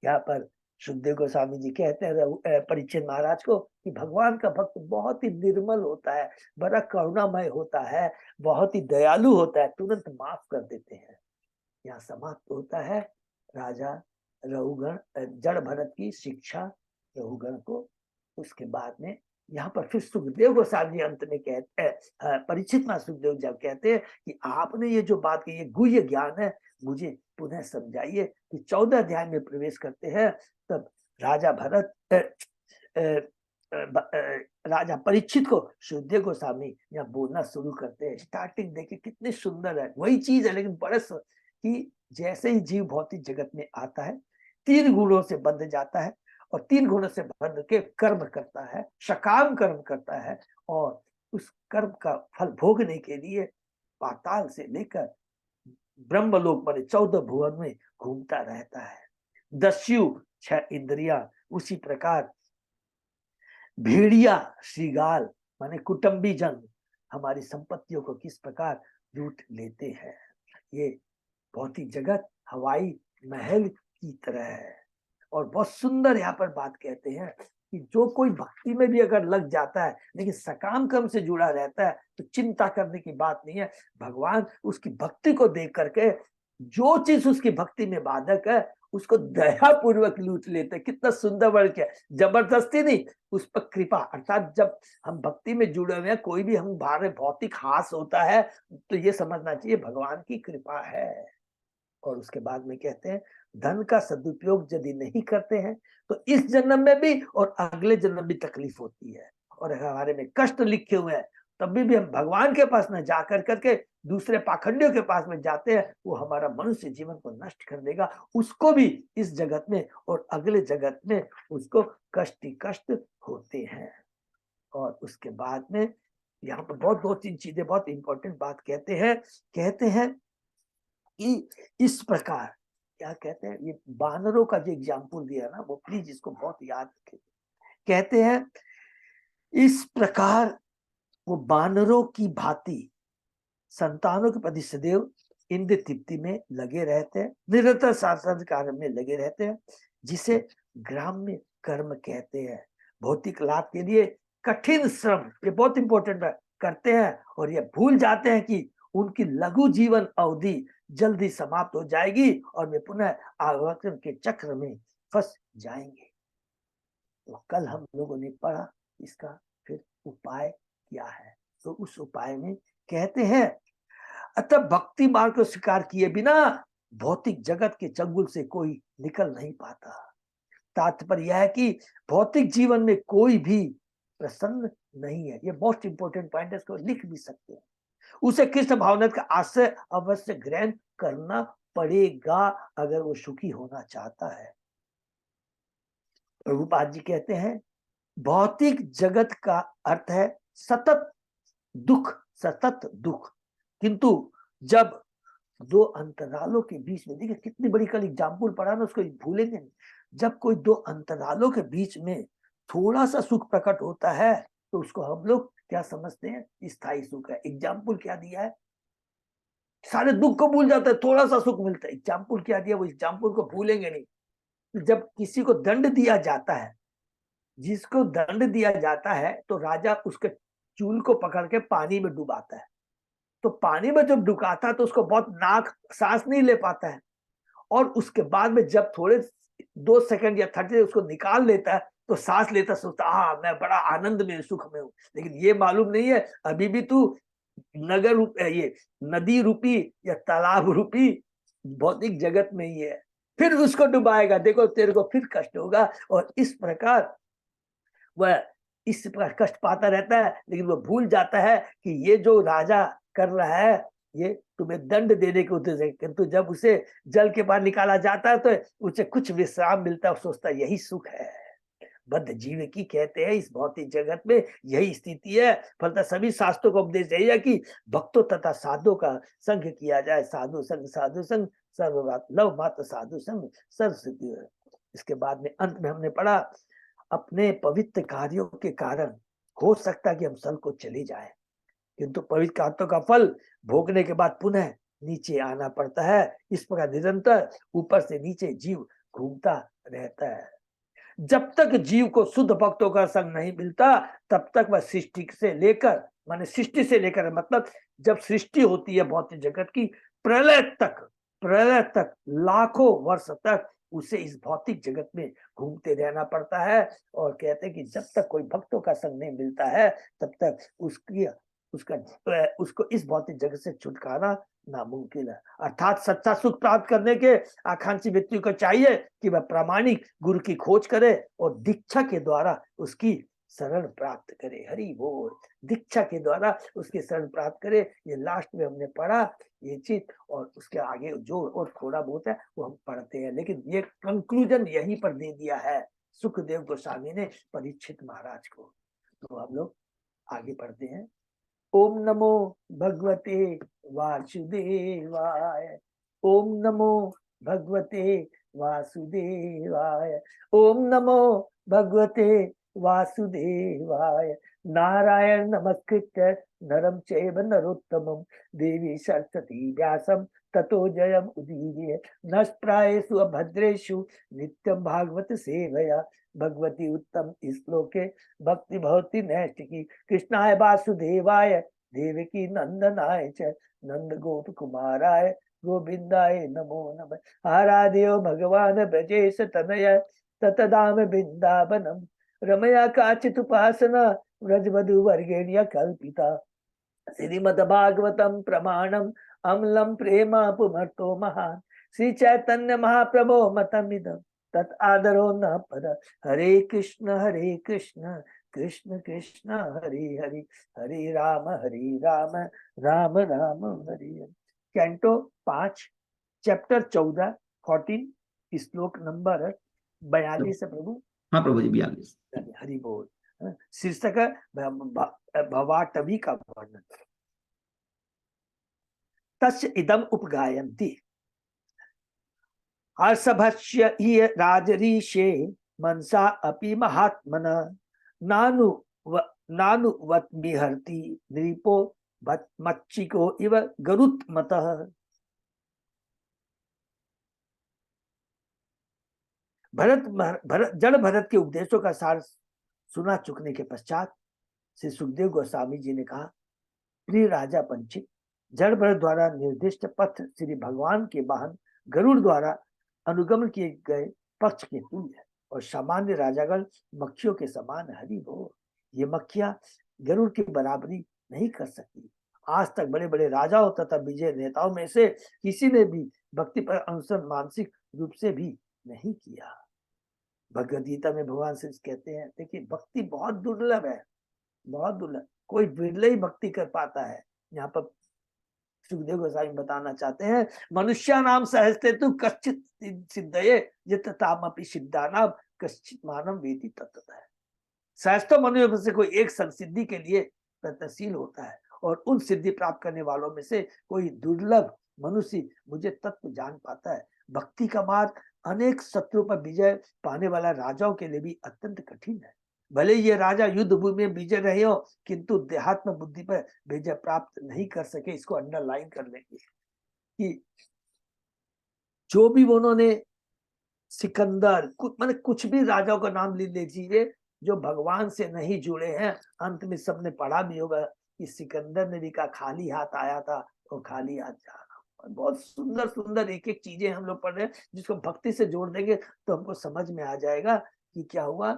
यहाँ पर सुखदेव गोस्वामी जी कहते हैं परीक्षित महाराज को कि भगवान का भक्त बहुत ही निर्मल होता है, बड़ा करुणामय होता है, बहुत ही दयालु होता है, तुरंत माफ कर देते हैं। यहाँ समाप्त होता है राजा रघुगण जड़ भरत की शिक्षा रघुगण को। उसके बाद में यहाँ पर फिर सुखदेव गोस्वामी अंत में कहते हैं, परीक्षित महाराज सुखदेव जब कहते हैं कि आपने ये जो बात की, ये गुह्य ज्ञान है, मुझे पुनः समझाइए। कि 14 अध्याय में प्रवेश करते हैं, तब राजा भरत राजा परीक्षित को सुखदेव गोस्वामी यहाँ बोलना शुरू करते हैं। स्टार्टिंग देखिए कितनी सुंदर है, वही चीज है लेकिन बरस कि जैसे ही जीव भौतिक जगत में आता है, 3 गुणों से बंध जाता है, और 3 गुणों से बंध के कर्म करता है, सकाम कर्म करता है, और उस कर्म का फल भोगने के लिए पाताल से लेकर ब्रह्मलोक बने 14 भुवन में घूमता रहता है। 10 6 इंद्रियां, उसी प्रकार भेड़िया श्रीगाल माने कुटुंबी जन हमारी संपत्तियों को किस प्रकार लूट लेते हैं। ये भौतिक जगत हवाई महल की तरह है। और बहुत सुंदर यहाँ पर बात कहते हैं कि जो कोई भक्ति में भी अगर लग जाता है लेकिन सकाम कर्म से जुड़ा रहता है तो चिंता करने की बात नहीं है। भगवान उसकी भक्ति को देख करके जो चीज उसकी भक्ति में बाधक है उसको दया पूर्वक लूट लेते। कितना सुंदर वर्ग है, जबरदस्ती नहीं, उस पर कृपा। अर्थात जब हम भक्ति में जुड़े हुए हैं, कोई भी हम बाहर भौतिक हास होता है तो ये समझना चाहिए भगवान की कृपा है। और उसके बाद में कहते हैं धन का सदुपयोग यदि नहीं करते हैं तो इस जन्म में भी और अगले जन्म में भी तकलीफ होती है, और हमारे में कष्ट लिखे हुए हैं। तभी भी हम भगवान के पास न जाकर करके दूसरे पाखंडियों के पास में जाते हैं, वो हमारा मनुष्य जीवन को नष्ट कर देगा। उसको भी इस जगत में और अगले जगत में उसको कष्ट ही कष्ट होते हैं। और उसके बाद में यहाँ पर बहुत 2-3 चीजें बहुत इंपॉर्टेंट बात कहते हैं कि इस प्रकार क्या कहते हैं, ये बानरों का जो एग्जाम्पल दिया ना, वो प्लीज इसको बहुत याद रखें। कहते हैं इस प्रकार वो बानरों की भांति संतानों के प्रति सदैव इंद्र तृप्ति में लगे रहते हैं, निरंतर शासन कार्य में लगे रहते हैं, जिसे ग्राम्य कर्म कहते हैं। भौतिक लाभ के लिए कठिन श्रम, ये बहुत इंपॉर्टेंट है, करते हैं, और ये भूल जाते हैं कि उनकी लघु जीवन अवधि जल्दी समाप्त हो जाएगी और वे पुनः आवर्तन के चक्र में फंस जाएंगे। तो कल हम लोगों ने पढ़ा इसका फिर उपाय क्या है। तो उस उपाय में कहते हैं अतः भक्ति मार्ग को स्वीकार किए बिना भौतिक जगत के चंगुल से कोई निकल नहीं पाता। तात्पर्य यह है कि भौतिक जीवन में कोई भी प्रसन्न नहीं है। ये मोस्ट इंपोर्टेंट पॉइंट है, इसको लिख भी सकते हैं। उसे कृष्ण भावनाथ का आश्रय अवश्य ग्रहण करना पड़ेगा अगर वो सुखी होना चाहता है। प्रभुपाद जी कहते हैं भौतिक जगत का अर्थ है सतत दुख, किंतु जब 2 अंतरालों के बीच में, देखिए कितनी बड़ी कल एग्जाम्पल पढ़ा ना, उसको भूलेंगे नहीं। जब कोई 2 अंतरालों के बीच में थोड़ा सा सुख प्रकट होता है तो उसको हम लोग क्या समझते हैं, स्थायी सुख है। एग्जाम्पल क्या दिया है, सारे दुख को भूल जाता है, थोड़ा सा सुख मिलता है। एग्जाम्पल क्या दिया, वो एग्जाम्पल को भूलेंगे नहीं। जब किसी को दंड दिया जाता है, जिसको दंड दिया जाता है तो राजा उसके चूल को पकड़ के पानी में डुबाता है। तो पानी में जब डुबाता है तो उसको बहुत नाक सांस नहीं ले पाता है, और उसके बाद में जब थोड़े 2 सेकंड या 30 उसको निकाल लेता है तो सांस लेता सोचता मैं बड़ा आनंद में सुख में हूँ, लेकिन ये मालूम नहीं है अभी भी तू ये नदी रूपी या तालाब रूपी भौतिक जगत में ही है। फिर उसको डुबाएगा, देखो तेरे को फिर कष्ट होगा। और इस प्रकार वह इस प्रकार कष्ट पाता रहता है, लेकिन वह भूल जाता है कि ये जो राजा कर रहा है ये तुम्हें दंड देने के उद्देश्य है, किंतु जब उसे जल के बाहर निकाला जाता है तो उसे कुछ विश्राम मिलता है, सोचता है यही सुख है। बद्ध जीव की कहते हैं इस भौतिक जगत में यही स्थिति है। फलतः सभी शास्त्रों का उपदेश यही है कि भक्तों तथा साधुओं का संग किया जाए। साधु संग सर्वगात लव मात्र साधु संग सर्व सिद्धि है। इसके बाद में अंत में हमने पढ़ा अपने पवित्र कार्यों के कारण हो सकता है कि हम स्वर्ग को चले जाए, किंतु पवित्र कार्यों का फल भोगने के बाद पुनः नीचे आना पड़ता है। इस प्रकार निरंतर ऊपर से नीचे जीव घूमता रहता है। जब तक जीव को शुद्ध भक्तों का संग नहीं मिलता तब तक वह सृष्टि से लेकर मतलब जब सृष्टि होती है भौतिक जगत की, प्रलय तक लाखों वर्ष तक उसे इस भौतिक जगत में घूमते रहना पड़ता है। और कहते हैं कि जब तक कोई भक्तों का संग नहीं मिलता है तब तक उसको इस भौतिक जगत से छुटकारा नामुमकिन है। अर्थात सच्चा सुख प्राप्त करने के आकांक्षी व्यक्ति को चाहिए कि वह प्रामाणिक गुरु की खोज करे और दीक्षा के द्वारा उसकी शरण प्राप्त करे। हरि बोल। दीक्षा के द्वारा उसकी शरण प्राप्त करे। ये लास्ट में हमने पढ़ा ये चीज, और उसके आगे जो और थोड़ा बहुत है वो हम पढ़ते हैं, लेकिन ये कंक्लूजन यहीं पर दे दिया है सुखदेव गोस्वामी ने परीक्षित महाराज को। तो हम लोग आगे पढ़ते हैं। ओम नमो भगवते वासुदेवाय। ओम नमो भगवते वासुदेवाय। ओम नमो भगवते वासुदेवाय। नारायण नमस्कृत्य नरं चैव नरोत्तमं देवी सरस्वती व्यासं ततो जयम् उदीरये। नष्प्रायेषु अभद्रेषु नित्यं भागवत सेवया भगवती उत्तम श्लोके भक्ति भवति नैष्टिकी। कृष्णाय वासुदेवाय देवकी नंदनाय च नंद गोप कुमाराय गोविंदाय नमो नमः। आराध्यो भगवान ब्रजेश तनय ततदाम वृंदावनम रमया काचित उपासना व्रजवधु वर्गेण्य कल्पिता। श्रीमद्भागवतम प्रमाणम अम्लम प्रेमा पुमर्तो महान। श्री चैतन्य महाप्रभो मतमिदं तत् आदरो न पद। हरे कृष्ण कृष्ण कृष्ण हरे हरे हरे राम राम राम हरे हरे। कैंटो 5 चैप्टर 14 श्लोक नंबर 42 है प्रभु। हाँ प्रभु जी 42। हरि बोल। शीर्षक भवाटवी का वर्णन। तस्य इदम उपगायन्ति हर्षभस्य हि राजरीशे मनसा अपि महात्मना नानुवत्मिहर्ति नृपो मच्चिको इव गरुत्मतः। जड़ भरत के उपदेशों का सार सुना चुकने के पश्चात श्री सुखदेव गोस्वामी जी ने कहा, प्रिय राजा पंचित, जड़ भरत द्वारा निर्दिष्ट पथ श्री भगवान के वाहन गरुड़ द्वारा अनुगमन किए गए पक्ष के तुल्य है और सामान्य राजागण मक्खियों के समान। हरि बोल। ये मक्खियां गरुड़ की बराबरी नहीं कर सकती। आज तक बड़े बड़े राजाओं तथा विजय नेताओं में से किसी ने भी भक्ति पर अनुसरण मानसिक रूप से भी नहीं किया। भगवद गीता में भगवान श्री कहते हैं, देखिए भक्ति बहुत दुर्लभ है, बहुत दुर्लभ, कोई विरले ही भक्ति कर पाता है। यहाँ पर सुखदेव गोस्वामी बताना चाहते हैं, मनुष्य नाम सहस्ते तु कश्चित सिद्धये यततामपि सिद्धानाम कश्चित मानव वेति तत्तः। सहस्त्र मनुष्यों में से कोई एक संसिद्धि के लिए प्रयत्नशील होता है और उन सिद्धि प्राप्त करने वालों में से कोई दुर्लभ मनुष्य मुझे तत्व जान पाता है। भक्ति का मार्ग अनेक शत्रु पर विजय पाने वाला राजाओं के लिए भी अत्यंत कठिन है। भले ये राजा युद्ध भूमि में विजय रहे हो, किंतु देहात्म बुद्धि पर विजय प्राप्त नहीं कर सके। इसको अंडरलाइन कर लेंगे कि जो भी उन्होंने सिकंदर कुछ भी राजाओं का नाम ले लीजिए जो भगवान से नहीं जुड़े हैं, अंत में सबने पढ़ा भी होगा कि सिकंदर ने भी कहा खाली हाथ आया था और खाली हाथ जा रहा। बहुत सुंदर सुंदर एक एक चीजें हम लोग पढ़ रहे हैं, जिसको भक्ति से जोड़ देंगे तो हमको समझ में आ जाएगा कि क्या हुआ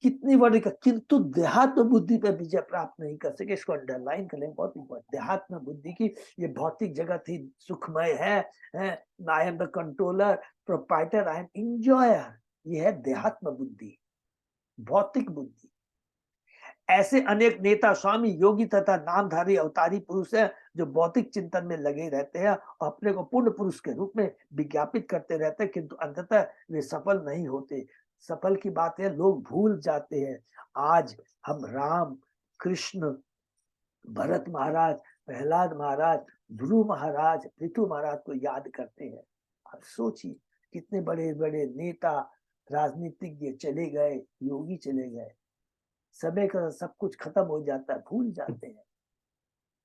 कितनी बड़ी का, किंतु देहात्म बुद्धि पे विजय प्राप्त नहीं कर सके। इसको अंडरलाइन कर लें, बहुत इंपॉर्टेंट। देहात्म बुद्धि की ये भौतिक जगत ही सुखमय है, I am the controller, proprietor, I am enjoyer, ये है देहात्म बुद्धि, भौतिक बुद्धि। ऐसे अनेक नेता, स्वामी, योगी तथा नामधारी अवतारी पुरुष हैं जो भौतिक चिंतन में लगे रहते हैं और अपने को पूर्ण पुरुष के रूप में विज्ञापित करते रहते हैं, किंतु अंततः वे सफल नहीं होते। सफल की बात है, लोग भूल जाते हैं। आज हम राम, कृष्ण, भरत महाराज, प्रहलाद महाराज, ध्रुव महाराज, पृथु महाराज को याद करते हैं। आप सोचिए कितने बड़े बड़े नेता, राजनीतिज्ञ चले गए, योगी चले गए, समय का सब कुछ खत्म हो जाता है, भूल जाते हैं।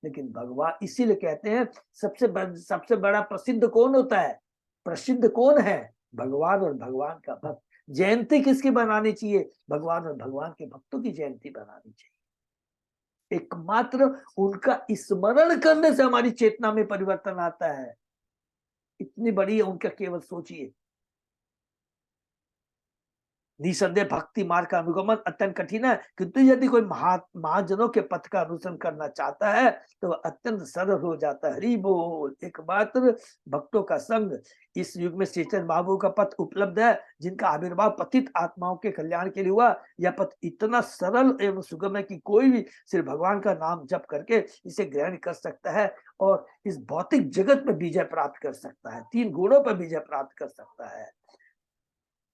लेकिन भगवान, इसीलिए कहते हैं सबसे बड़ा प्रसिद्ध कौन होता है? प्रसिद्ध कौन है? भगवान और भगवान का भक्त। जयंती किसकी बनानी चाहिए? भगवान और भगवान के भक्तों की जयंती बनानी चाहिए। एकमात्र उनका स्मरण करने से हमारी चेतना में परिवर्तन आता है। इतनी बड़ी है उनका, केवल सोचिए। निसंदेह भक्ति मार्ग का अनुगमन अत्यंत कठिन है, किंतु यदि कोई महाजनों के पथ का अनुसरण करना चाहता है तो वह अत्यंत सरल हो जाता है। हरि बोल। एकमात्र भक्तों का संग। इस युग में श्री चैतन्य महाप्रभु का पथ उपलब्ध है, जिनका आविर्भाव पतित आत्माओं के कल्याण के लिए हुआ। यह पथ इतना सरल एवं सुगम है कि कोई भी श्री भगवान का नाम जप करके इसे ग्रहण कर सकता है और इस भौतिक जगत में विजय प्राप्त कर सकता है, 3 गुणों पर विजय प्राप्त कर सकता है।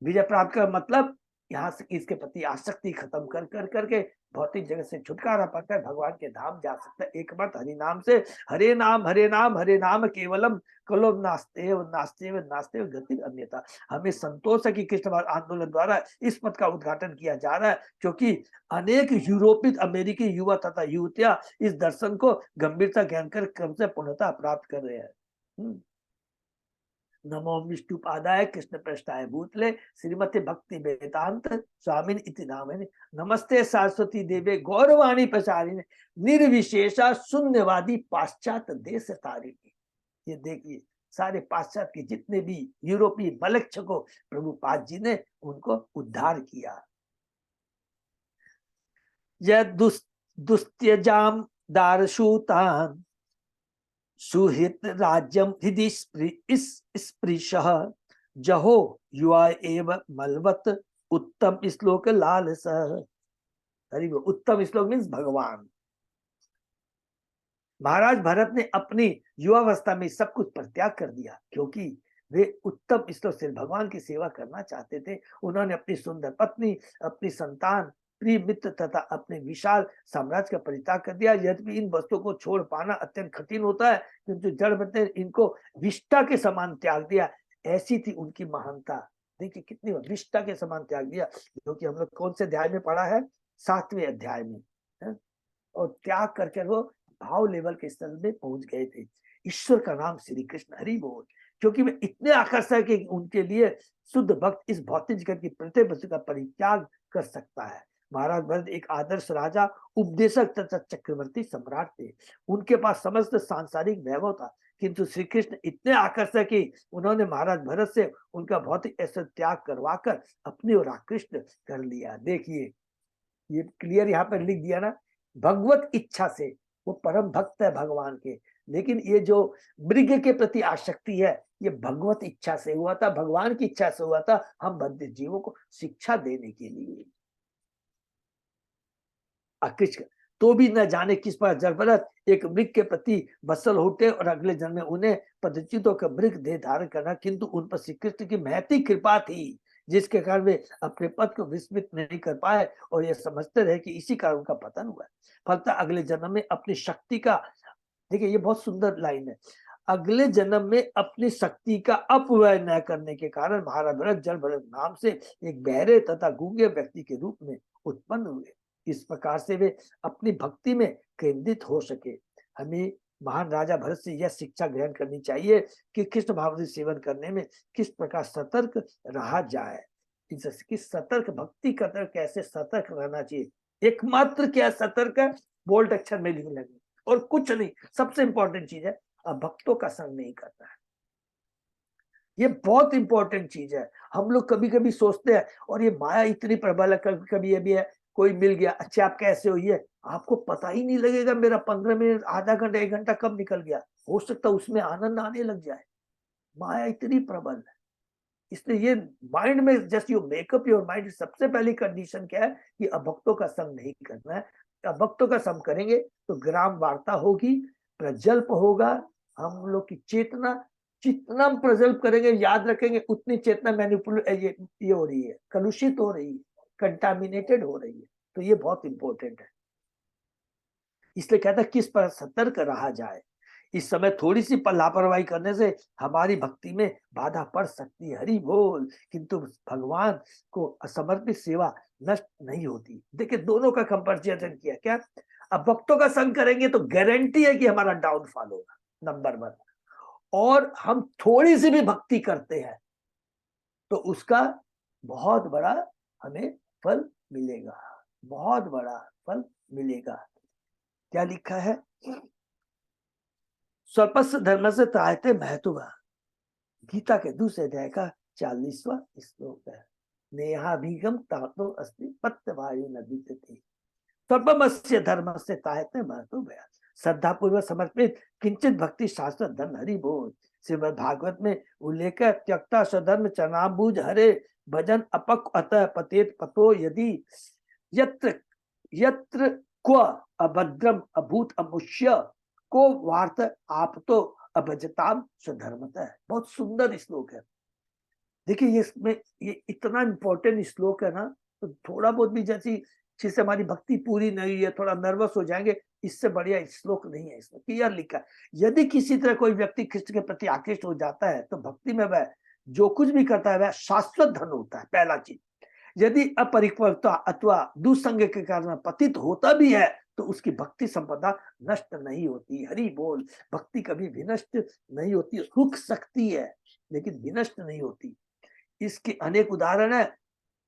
विजय प्राप्त का मतलब यहाँ से इसके प्रति आसक्ति खत्म कर कर करके भौतिक जगत से छुटकारा पाकर भगवान के धाम जा सकता है। एक बात हरि नाम से, हरे नाम हरे नाम हरे नाम केवलम कलो नास्तेव नास्तेव नास्तेव गति अन्यथा। हमें संतोष है कि कृष्ण आंदोलन द्वारा इस पद का उद्घाटन किया जा रहा है, क्योंकि अनेक यूरोपीय, अमेरिकी युवा तथा युवतियां इस दर्शन को गंभीरता ज्ञान कर क्रम से पूर्णता प्राप्त कर रहे हैं। नमो विष्णुपादाय कृष्ण पृष्ठाय भूतले श्रीमती भक्ति वेदांत स्वामिन इति नामिने नमस्ते सरस्वती देवे गौरवाणी प्रचारिणे निर्विशेषा शून्यवादी पाश्चात्य देश तारिणी। ये देखिए, सारे पाश्चात्य के जितने भी यूरोपीय मलक्षकों प्रभुपाद जी ने उनको उद्धार किया। यह दुस्त्यजाम दारशूतान सुहित राज्यम हृदय स्पृशः जहो युवा एव मलवत उत्तम श्लोक लाल सह। उत्तम श्लोक मीन्स भगवान। महाराज भरत ने अपनी युवावस्था में सब कुछ परित्याग कर दिया, क्योंकि वे उत्तम श्लोक से भगवान की सेवा करना चाहते थे। उन्होंने अपनी सुंदर पत्नी, अपनी संतान, प्रिय मित्र तथा अपने विशाल साम्राज्य का परित्याग कर दिया। यद्यपि इन वस्तुओं को छोड़ पाना अत्यंत कठिन होता है, किंतु जड़ ने इनको विष्ठा के समान त्याग दिया। ऐसी थी उनकी महानता। देखिए कितनी विष्ठा के समान त्याग दिया, जो कि हम लोग कौन से अध्याय में पढ़ा है? 7वें अध्याय में है? और त्याग करके वो भाव लेवल के स्तर में पहुंच गए थे। ईश्वर का नाम श्री कृष्ण, हरि बोल। क्योंकि वे इतने आकर्षक है कि उनके लिए शुद्ध भक्त इस भौतिक जगत की प्रत्येक वस्तु का परित्याग कर सकता है। महाराज भरत एक आदर्श राजा, उपदेशक तथा चक्रवर्ती सम्राट थे। उनके पास समस्त सांसारिक वैभव था, किंतु श्री कृष्ण इतने आकर्षक कि उन्होंने महाराज भरत से उनका भौतिक ऐसा त्याग करवाकर अपनी ओर आकृष्ट कर लिया। देखिए ये क्लियर यहाँ पर लिख दिया ना, भगवत इच्छा से। वो परम भक्त है भगवान के, लेकिन ये जो मृग के प्रति आसक्ति है ये भगवत इच्छा से हुआ था, भगवान की इच्छा से हुआ था, हम बद्ध जीवों को शिक्षा देने के लिए। आकृष्ट तो भी न जाने किस पर जरबरत एक मृग के प्रति बसल होते और अगले जन्म में उन्हें पदचितों का मृग देह धारण करना, किंतु उन पर श्री कृष्ण की महती कृपा थी, जिसके कारण वे अपने पद को विस्मृत नहीं कर पाए और यह समझते रहे कि इसी कारण उनका पतन हुआ। फलतः अगले जन्म में अपनी शक्ति का, देखिए ये बहुत सुंदर लाइन है, अगले जन्म में अपनी शक्ति का अपव्यय न करने के कारण महाराज भरत जल भरत नाम से एक बहरे तथा गूंगे व्यक्ति के रूप में उत्पन्न हुए। इस प्रकार से वे अपनी भक्ति में केंद्रित हो सके। हमें महान राजा भरत से यह शिक्षा ग्रहण करनी चाहिए कि कृष्ण भावना सेवन करने में किस प्रकार सतर्क रहा जाए, कि सतर्क भक्ति का कैसे सतर्क रहना चाहिए। एकमात्र क्या सतर्क है, बोल्ड अक्षर में लिख लेंगे और कुछ नहीं। सबसे इंपॉर्टेंट चीज है, भक्तों का संग नहीं करता है। ये बहुत इंपॉर्टेंट चीज है। हम लोग कभी कभी सोचते हैं, और ये माया इतनी प्रबल है, कभी कभी ये भी है, कोई मिल गया, अच्छा आप कैसे हो, ये आपको पता ही नहीं लगेगा मेरा 15 मिनट, आधा घंटा, 1 घंटा कब निकल गया। हो सकता है उसमें आनंद आने लग जाए। माया इतनी प्रबल है। इसलिए ये माइंड में, just you make up your mind, सबसे पहली कंडीशन क्या है कि अभक्तों का संग नहीं करना है। अभक्तों का संग करेंगे तो ग्राम वार्ता होगी, प्रजल्प होगा, हम लोग की चेतना, जितना हम प्रजल्प करेंगे, याद रखेंगे, उतनी चेतना मैनिपुलेट, ये हो रही है, कलुषित हो रही है, कंटामिनेटेड हो रही है। तो ये बहुत इंपॉर्टेंट है। इसलिए कहता है किस पर सतर्क रहा जाए। इस समय थोड़ी सी लापरवाही करने से हमारी भक्ति में बाधा पड़ सकती है, हरि बोल। किंतु भगवान को समर्पित सेवा नष्ट नहीं होती। देखिए दोनों का कंपैरिजन किया क्या। अब भक्तों का संग करेंगे तो गारंटी है कि हमारा डाउनफॉल होगा, नंबर 1। और हम थोड़ी सी भी भक्ति करते हैं तो उसका बहुत बड़ा हमें फल मिलेगा, बहुत बड़ा फल मिलेगा। क्या लिखा है, स्वल्पस्य धर्म से त्रायते महत्व, गीता के दूसरे अध्याय का 40वां श्लोक है। नेहाभिगम तातो अस्ति पत्त वायु नदी थी, स्वल्पमस्य धर्म से तायते महत्व, श्रद्धा पूर्वक समर्पित किंचित भक्ति शास्त्र धन हरि बोल। श्रीमद् भागवत में उल्लेख है, त्यक्ता स्वधर्म चरणाम्बुज हरे भजन अपक अतः पतेत पतो यदि यत्र यत्र क्व अभद्रम अभूत अमुष्य को वार्त आप तो अभजताम स्वधर्मतः। बहुत सुंदर श्लोक है। देखिए ये इसमें, ये इतना इंपॉर्टेंट श्लोक है ना, तो थोड़ा बहुत भी जैसी जिससे हमारी भक्ति पूरी नहीं है, थोड़ा नर्वस हो जाएंगे, इससे बढ़िया श्लोक नहीं है। इसमें क्लियर लिखा है, यदि किसी तरह कोई व्यक्ति कृष्ण के प्रति आकृष्ट हो जाता है तो भक्ति में वह जो कुछ भी करता है वह शाश्वत धन होता है, पहला चीज। यदि अपरिपक्वता अथवा दुसंग के कारण पतित होता भी है तो उसकी भक्ति संपदा नष्ट नहीं होती। हरि बोल। भक्ति कभी विनष्ट नहीं होती, रुक सकती है लेकिन विनष्ट नहीं होती। इसके अनेक उदाहरण है।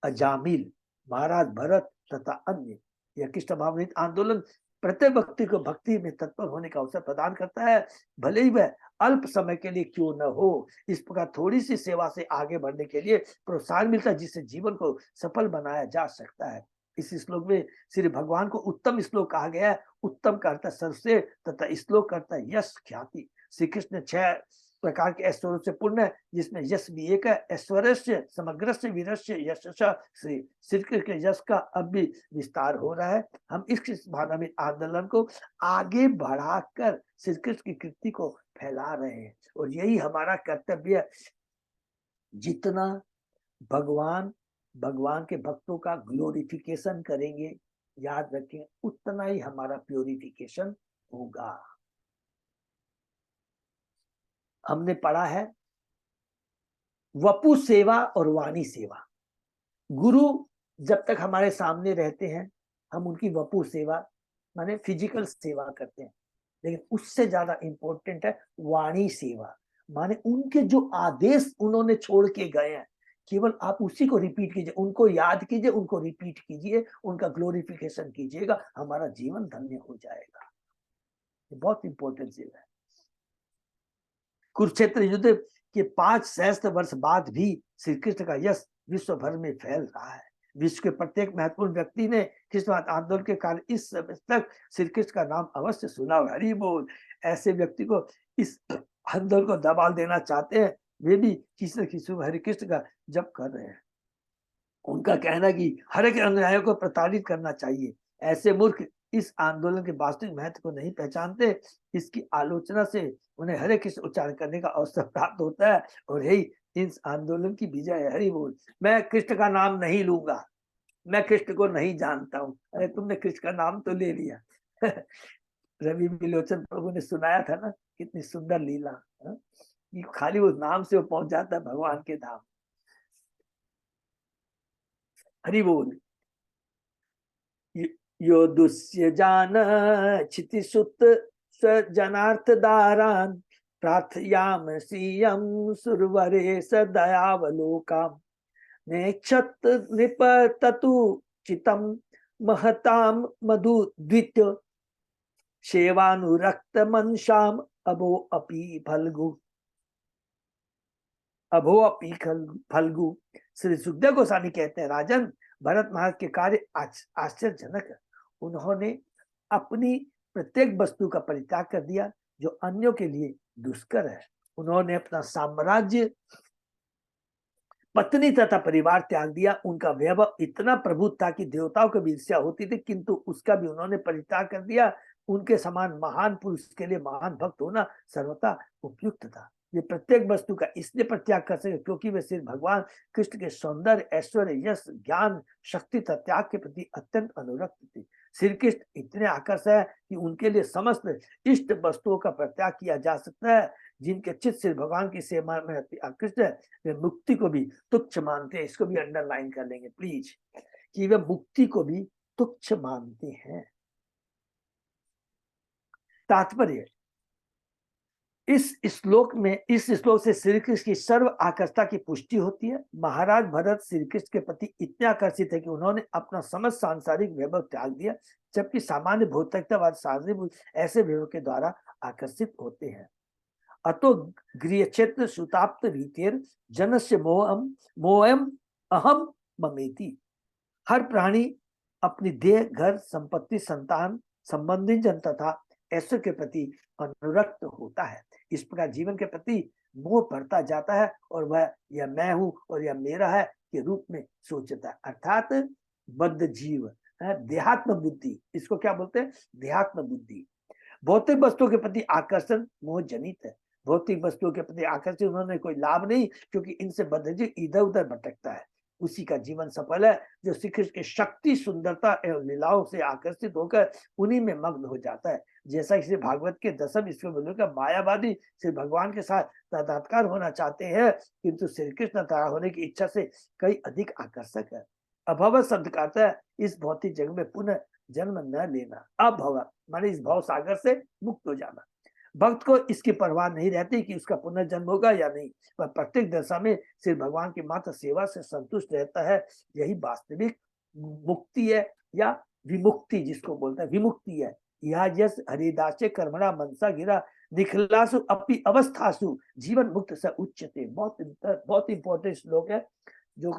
अजामिल, महाराज भरत तथा अन्य। यह कृष्ण भावनित आंदोलन प्रत्येक व्यक्ति को भक्ति में तत्पर होने का अवसर प्रदान करता है, भले ही वह अल्प समय के लिए क्यों न हो। इस प्रकार थोड़ी सी सेवा से आगे बढ़ने के लिए प्रोत्साहन मिलता है, जिससे जीवन को सफल बनाया जा सकता है। इस श्लोक में श्री भगवान को उत्तम श्लोक कहा गया है। उत्तम का अर्थ है सर्वश्रेष्ठ तथा श्लोक करता है यश ख्याति। श्री कृष्ण 6 प्रकार के ऐश्वर्य से पूर्ण है, जिसमें यश भी एक है। ऐश्वर्य समग्रस्य वीरस्य यश श्री कृष्ण के यश का अब भी विस्तार हो रहा है। हम इस भावनात्मक आंदोलन को आगे बढ़ाकर श्री कृष्ण की कृति को फैला रहे हैं, और यही हमारा कर्तव्य है। जितना भगवान के भक्तों का ग्लोरिफिकेशन करेंगे, याद रखें, उतना ही हमारा प्योरिफिकेशन होगा। हमने पढ़ा है वपु सेवा और वाणी सेवा। गुरु जब तक हमारे सामने रहते हैं हम उनकी वपु सेवा माने फिजिकल सेवा करते हैं, लेकिन उससे ज्यादा इंपॉर्टेंट है वाणी सेवा, माने उनके जो आदेश उन्होंने छोड़ के गए हैं, केवल आप उसी को रिपीट कीजिए, उनको याद कीजिए, उनको रिपीट कीजिए, उनका ग्लोरिफिकेशन कीजिएगा, हमारा जीवन धन्य हो जाएगा। ये बहुत इंपॉर्टेंट सेवा है। कुरुक्षेत्र युद्ध के 5 सहस्त्र वर्ष बाद भी श्री कृष्ण का यश विश्व भर में फैल रहा है। विश्व के प्रत्येक महत्वपूर्ण व्यक्ति ने कृष्ण आंदोलन के कारण इस समय तक श्री कृष्ण का नाम अवश्य सुना। हरि बोल। ऐसे व्यक्ति को इस आंदोलन को दबा देना चाहते हैं, वे भी किसी न किसी हरि कृष्ण का जप कर रहे हैं। उनका कहना कि हर एक अनुयायियों को प्रताड़ित करना चाहिए। ऐसे मूर्ख इस आंदोलन के वास्तविक महत्व को नहीं पहचानते। इसकी आलोचना से उन्हें हरे कृष्ण उच्चारण करने का अवसर प्राप्त होता है, और यही इस आंदोलन की विजय है। हरि बोल। मैं कृष्ण का नाम नहीं लूंगा, मैं कृष्ण को नहीं जानता हूँ। अरे तुमने कृष्ण का नाम तो ले लिया। रवि विलोचन प्रभु ने सुनाया था ना, कितनी सुंदर लीला, कि खाली उस नाम से वो पहुंच जाता है भगवान के धाम। हरि बोल। यो दुष्य जान क्षितिसुत जनार्थ दारान प्रार्थयाम श्रियम सुरवरे सदयावलोकाम नेक्षत नृप ततु चितम महताम मधु द्वित्य सेवानुरक्त मनसाम अबो अपि फल्गु। अभो अपी फल्गु। श्री सुखदेव गोस्वामी कहते हैं, राजन, भरत महाराज के कार्य आश्चर्यजनक है। उन्होंने अपनी प्रत्येक वस्तु का परित्याग कर दिया जो अन्यों के लिए दुष्कर है। उन्होंने अपना साम्राज्य, पत्नी तथा परिवार त्याग दिया। उनका वैभव इतना प्रभुत था कि देवताओं को भी ईर्ष्या होती थी, किंतु उसका भी उन्होंने परित्याग कर दिया। उनके समान महान पुरुष के लिए महान भक्त होना सर्वथा उपयुक्त था। ये प्रत्येक वस्तु का इसलिए परित्याग कर सके क्योंकि वे सिर्फ भगवान कृष्ण के सौंदर्य, ऐश्वर्य, यश, ज्ञान, शक्ति तथा त्याग के प्रति अत्यंत अनुरक्त थे। श्री कृष्ण इतने आकर्षक है कि उनके लिए समस्त इष्ट वस्तुओं का परित्याग किया जा सकता है। जिनके चित्त श्री भगवान की सेवा में आकृष्ट है, वे मुक्ति को भी तुच्छ मानते हैं। इसको भी अंडरलाइन कर लेंगे प्लीज, कि वे मुक्ति को भी तुच्छ मानते हैं। तात्पर्य, इस श्लोक से श्री कृष्ण की सर्व आकर्षता की पुष्टि होती है। महाराज भरत श्री कृष्ण के प्रति इतने आकर्षित है कि उन्होंने अपना समस्त सांसारिक वैभव त्याग दिया, जबकि सामान्य भौतिकतावाद साधु ऐसे वैभव के द्वारा आकर्षित होते हैं। अतो गृह क्षेत्र सुताप्त रीतिर जनस्य मोहम अहम ममेति। हर प्राणी अपनी देह, घर, संपत्ति, संतान, संबंधी जन तथा ऐश्वर्य के प्रति अनुरक्त होता है। इस प्रकार जीवन के प्रति मोह बढ़ता जाता है और वह यह मैं हूं और यह मेरा है के रूप में सोचता है। अर्थात बद्ध जीव है, देहात्म बुद्धि। इसको क्या बोलते हैं? देहात्म बुद्धि। भौतिक वस्तुओं के प्रति आकर्षण मोह जनित है। भौतिक वस्तुओं के प्रति आकर्षण उन्होंने कोई लाभ नहीं, क्योंकि इनसे बद्ध जीव इधर उधर भटकता है। उसी का जीवन सफल है जो श्री कृष्ण की शक्ति, सुंदरता एवं लीलाओं से आकर्षित होकर उन्हीं में मग्न हो जाता है। जैसा कि भागवत के 10वें स्कंद का मायावादी श्री भगवान के साथ तादात्कार होना चाहते हैं, किंतु श्री कृष्ण तथा होने की इच्छा से कई अधिक आकर्षक है। अभव शब्द का अर्थ है इस भौतिक जगत में पुनः जन्म न लेना। अभव माने इस भव सागर से मुक्त हो जाना। भक्त को इसकी परवाह नहीं रहती कि उसका पुनर्जन्म होगा या नहीं। वह प्रत्येक दशा में श्री भगवान की मात्र सेवा से संतुष्ट रहता है। यही वास्तविक मुक्ति है, या विमुक्ति जिसको बोलते हैं, विमुक्ति है। यह यस हरिदासे कर्मणा मनसा गिरा निखिलासु अपि अवस्थासु जीवन मुक्त से उच्चते। बहुत इंपॉर्टेंट श्लोक है जो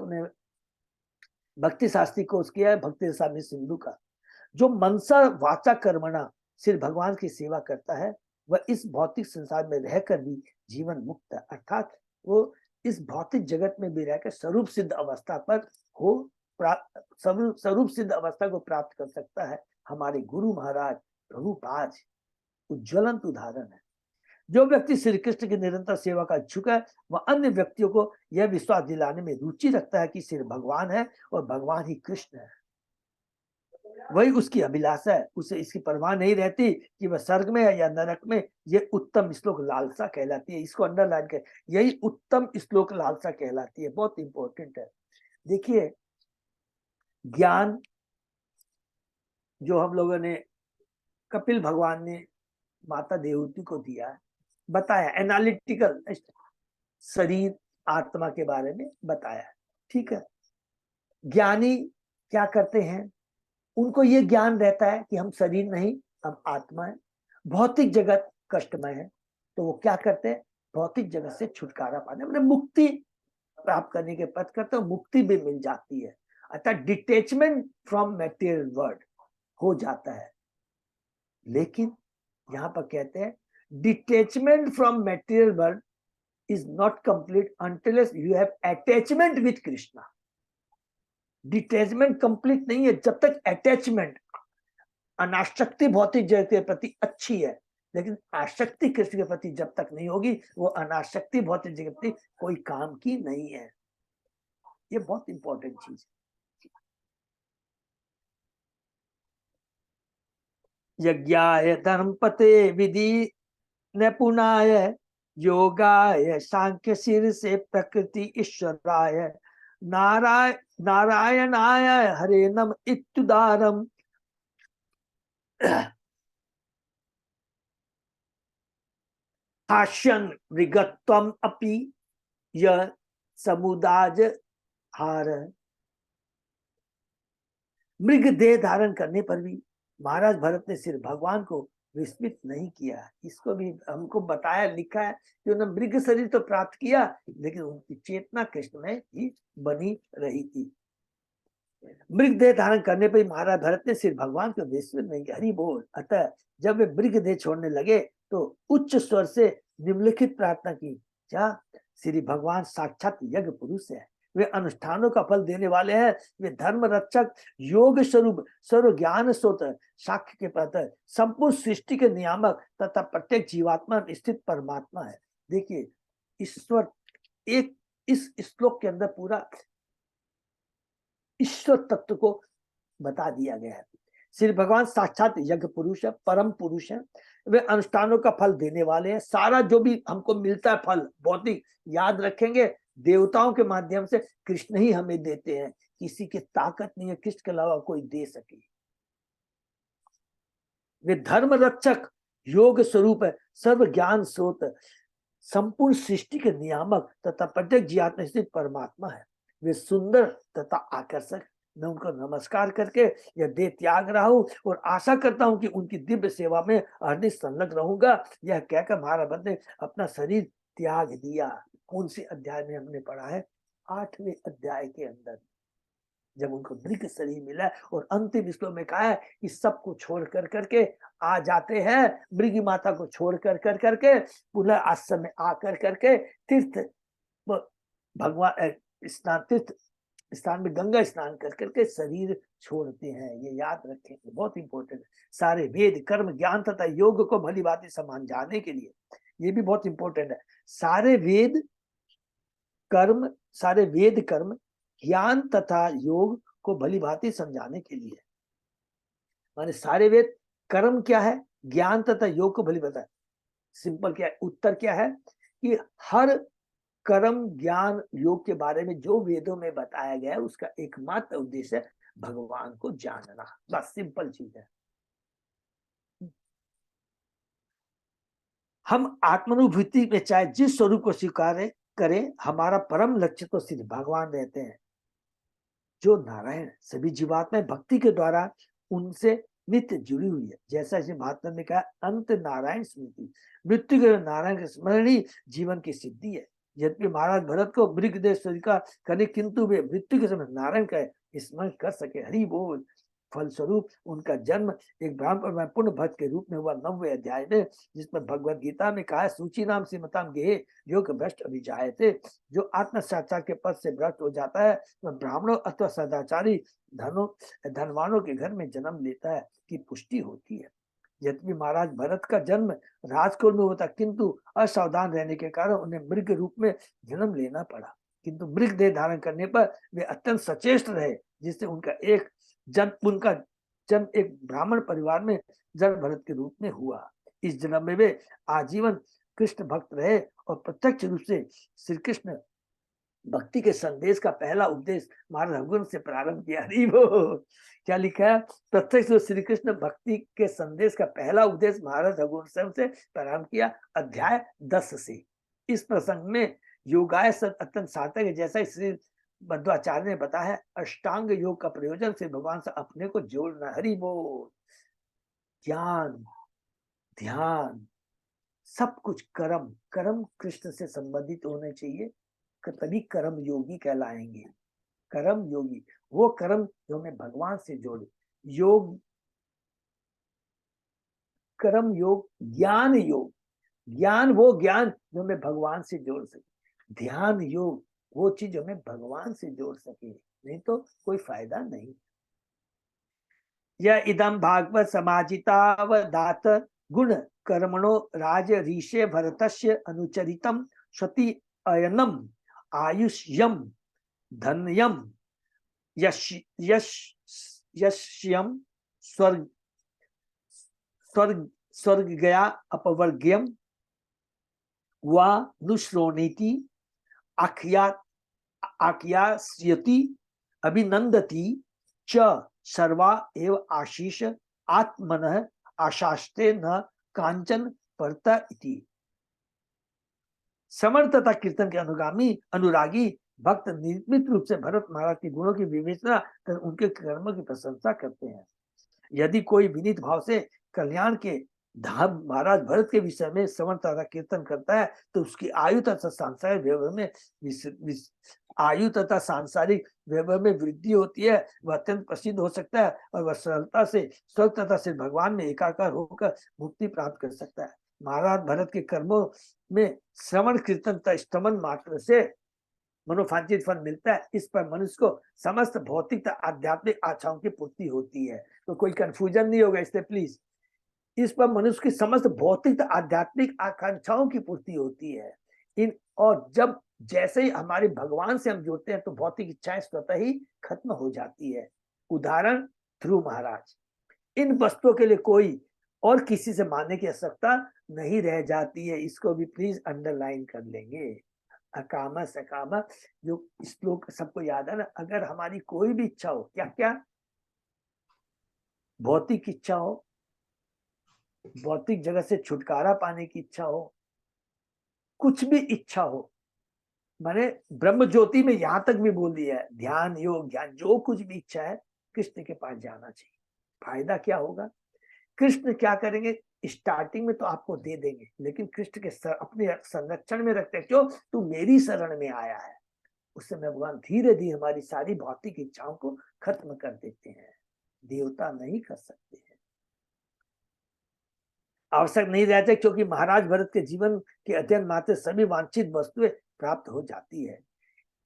भक्ति शास्त्री कोर्स किया है, भक्ति स्वामी सिंधु का। जो मनसा वाचा कर्मणा सिर्फ भगवान की सेवा करता है, वह इस भौतिक संसार में रहकर भी जीवन मुक्त है। अर्थात वो इस भौतिक जगत में भी रहकर स्वरूप सिद्ध अवस्था पर हो, स्वरूप सिद्ध अवस्था को प्राप्त कर सकता है। हमारे गुरु महाराज प्रभुपाद उज्ज्वलंत उदाहरण है। जो व्यक्ति श्री कृष्ण की निरंतर सेवा का इच्छुक है, वह अन्य व्यक्तियों को यह विश्वास दिलाने में रुचि रखता है कि सिर्फ भगवान है और भगवान ही कृष्ण है। वही उसकी अभिलाषा है। उसे इसकी परवाह नहीं रहती कि वह स्वर्ग में है या नरक में। ये उत्तम श्लोक लालसा कहलाती है। इसको अंडरलाइन कर, यही उत्तम श्लोक लालसा कहलाती है। बहुत इंपॉर्टेंट है। देखिए, ज्ञान जो हम लोगों ने कपिल भगवान ने माता देवहूति को दिया, बताया, एनालिटिकल शरीर आत्मा के बारे में बताया, ठीक है। ज्ञानी क्या करते हैं? उनको ये ज्ञान रहता है कि हम शरीर नहीं, हम आत्मा है, भौतिक जगत कष्टमय है। तो वो क्या करते हैं? भौतिक जगत से छुटकारा पाने, अपने मुक्ति प्राप्त करने के पथ करते हैं, मुक्ति भी मिल जाती है। अर्थात डिटेचमेंट फ्रॉम मटेरियल वर्ल्ड हो जाता है। लेकिन यहाँ पर कहते हैं detachment from material world is not complete until you have attachment with Krishna. Detachment complete नहीं है जब तक अटैचमेंट, अनासक्ति भौतिक जगत के प्रति अच्छी है, लेकिन आसक्ति कृष्ण के प्रति जब तक नहीं होगी, वो अनासक्ति भौतिक जगत के प्रति कोई काम की नहीं है। ये बहुत इंपॉर्टेंट चीज है। यज्ञाय धर्मपते विधि निपुणाय योगाय सांख्य शीर से प्रकृति ईश्वराय नारायणाय हरे नम इत्युदारम हास्यन मृगत्वम अपि यह समुदाज हार। मृग देह धारण करने पर भी महाराज भरत ने सिर्फ भगवान को विस्मित नहीं किया। इसको भी हमको बताया, लिखा है कि उन्होंने मृग शरीर तो प्राप्त किया, लेकिन उनकी चेतना कृष्ण में ही बनी रही थी। मृग देह धारण करने पर महाराज भरत ने सिर्फ भगवान को विस्मित नहीं किया, हरि बोल। अतः जब वे मृग देह छोड़ने लगे तो उच्च स्वर से निम्नलिखित प्रार्थना की, क्या श्री भगवान साक्षात यज्ञ पुरुष है, वे अनुष्ठानों का फल देने वाले हैं, वे धर्म रक्षक, योग स्वरूप, सर्व ज्ञान स्रोत, साक्ष्य के प्रतर, संपूर्ण सृष्टि के नियामक तथा प्रत्येक जीवात्मा में स्थित परमात्मा है। देखिए ईश्वर, एक इस श्लोक के अंदर पूरा ईश्वर तत्व को बता दिया गया है। श्री भगवान साक्षात यज्ञ पुरुष है, परम पुरुष है, वे अनुष्ठानों का फल देने वाले हैं। सारा जो भी हमको मिलता है फल भौतिक, याद रखेंगे देवताओं के माध्यम से कृष्ण ही हमें देते हैं, किसी की ताकत नहीं है कृष्ण के अलावा कोई दे सके। वे धर्म रक्षक, योग स्वरूप है, सर्व ज्ञान स्रोत, संपूर्ण सृष्टि के नियामक तथा प्रत्येक जीवात्मा स्थित परमात्मा है। वे सुंदर तथा आकर्षक, मैं उनको नमस्कार करके यह देह त्याग रहा हूं और आशा करता हूं कि उनकी दिव्य सेवा में हरदम संलग्न रहूंगा। यह कहकर महाराज भरत ने अपना शरीर त्याग दिया। कौन से अध्याय में हमने पढ़ा है? 8वें अध्याय के अंदर, जब उनको मृग शरीर मिला और अंतिम श्लोक में कहा है कि सबको छोड़ कर करके आ जाते हैं, मृगी माता को छोड़ कर करके पुनः आश्रम में आकर करके तीर्थ भगवान स्नान, तीर्थ स्थान में गंगा स्नान कर करके शरीर छोड़ते हैं। ये याद रखेंगे, बहुत इंपॉर्टेंट है। सारे वेद कर्म ज्ञान तथा योग को भली भांति समान जाने के लिए, ये भी बहुत इंपॉर्टेंट है। सारे वेद कर्म ज्ञान तथा योग को भली भांति समझाने के लिए, माने सारे वेद कर्म क्या है, ज्ञान तथा योग को भली भांति। सिंपल क्या है, उत्तर क्या है कि हर कर्म ज्ञान योग के बारे में जो वेदों में बताया गया है उसका एकमात्र उद्देश्य है भगवान को जानना, बस सिंपल चीज है। हम आत्मानुभूति में चाहे जिस स्वरूप को स्वीकार करें, हमारा परम लक्ष्य तो सिर्फ भगवान रहते हैं, जो नारायण सभी जीवात्माएं भक्ति के द्वारा उनसे नित्य जुड़ी हुई है। जैसा इसे महात्मा ने कहा, अंत नारायण स्मृति, मृत्यु के नारायण के स्मरण ही जीवन की सिद्धि है। यद्यपि महाराज भरत को मृग देह स्वीकार करे, किंतु वे मृत्यु के समय नारायण का स्मरण कर सके, हरि बोल। फलस्वरूप उनका जन्म एक ब्राह्मण पूर्ण भक्त के रूप में हुआ 9वें अध्याय में, जिसमें भगवद गीता में कहा है, सूची नाम से मताम गेहे योग भ्रष्ट अभिजाए थे। जो आत्म साक्षात के पद से भ्रष्ट हो जाता है वह ब्राह्मणों अथवा सदाचारी धनवानों के घर में जन्म लेता है की पुष्टि होती है। यद्यपि महाराज भरत का जन्म राजकुल में होता, किंतु असावधान रहने के कारण उन्हें मृग रूप में जन्म लेना पड़ा। किंतु मृग देह धारण करने पर वे अत्यंत सचेष्ट रहे, जिससे उनका जन्म एक ब्राह्मण परिवार में जड़ भरत के रूप में हुआ। इस जन्म में वे आजीवन कृष्ण भक्त रहे और प्रत्यक्ष रूप से श्री कृष्ण भक्ति के संदेश का पहला उपदेश महाराज रघुवंश से प्रारंभ किया। क्या लिखा है? प्रत्यक्ष श्री कृष्ण भक्ति के संदेश का पहला उपदेश महाराज रघुवंश से प्रारंभ किया, अध्याय 10 से। इस प्रसंग में योगाय अत्यंत सार्थक है, जैसा श्री मध्वाचार्य ने बताया है। अष्टांग योग का प्रयोजन से भगवान से अपने को जोड़ना, हरि बोल। ज्ञान ध्यान सब कुछ कर्म कृष्ण से संबंधित होने चाहिए, तभी कर्म योगी कहलाएंगे। कर्म योगी वो कर्म जो हमें भगवान से जोड़े। योग, कर्म योग, ज्ञान वो ज्ञान जो हमें भगवान से जोड़ सके। ध्यान योग वो चीज हमें भगवान से जोड़ सके, नहीं तो कोई फायदा नहीं। यह इदम भागवत समाजितावदात गुण कर्मणो राज ऋषे भरतस्य अनुचरितम स्वति अयनम आयुष्यम धन्यम यश्यम स्वर्ग गया अपवर्ग्यम वा नुश्रोणीति आख्यास्यति अभिनंदति च सर्वा एव आशीष आत्मनः आशास्ते न कांचन परता इति। समर्थ तथा कीर्तन के अनुरागी भक्त निर्मित रूप से भरत महाराज के गुणों की विवेचना कर उनके कर्मों की प्रशंसा करते हैं। यदि कोई विनीत भाव से कल्याण के धाम महाराज भरत के विषय में श्रवण तथा कीर्तन करता है तो उसकी आयु तथा सांसारिक वैभव में आयु तथा सांसारिक वैभव में वृद्धि होती है। वह अत्यंत प्रसिद्ध हो सकता है और वह सरलता से स्वर्ग तथा सिर्फ भगवान में एकाकार होकर मुक्ति प्राप्त कर सकता है। महाराज भरत के कर्मों में श्रवण कीर्तन तथा स्तमन मात्र से मनोवांछित फल मिलता है। इस पर मनुष्य को समस्त भौतिक तथा आध्यात्मिक आशाओं की पूर्ति होती है। तो कोई कंफ्यूजन नहीं होगा इसलिए प्लीज, इस पर मनुष्य की समस्त भौतिक आध्यात्मिक आकांक्षाओं की पूर्ति होती है। इन और जब जैसे ही हमारे भगवान से हम जुड़ते हैं तो भौतिक इच्छाएं स्वतः ही खत्म हो जाती है। उदाहरण ध्रुव महाराज, इन वस्तुओं के लिए कोई और किसी से मांगने की आवश्यकता नहीं रह जाती है। इसको भी प्लीज अंडरलाइन कर लेंगे। अकामा सकामा जो श्लोक सबको याद है ना, अगर हमारी कोई भी इच्छा हो, क्या क्या भौतिक इच्छा हो, भौतिक जगत से छुटकारा पाने की इच्छा हो, कुछ भी इच्छा हो, मैंने ब्रह्म ज्योति में यहां तक भी बोल दिया है, ध्यान योग ज्ञान जो कुछ भी इच्छा है कृष्ण के पास जाना चाहिए। फायदा क्या होगा? कृष्ण क्या करेंगे? स्टार्टिंग में तो आपको दे देंगे, लेकिन कृष्ण के अपने संरक्षण में रखते, क्यों? तू मेरी शरण में आया है। उस समय भगवान धीरे धीरे हमारी सारी भौतिक इच्छाओं को खत्म कर देते हैं। देवता नहीं कर सकते हैं, आवश्यक नहीं रहते, क्योंकि महाराज भरत के जीवन के अध्ययन मात्र सभी वांछित वस्तुएं प्राप्त हो जाती है।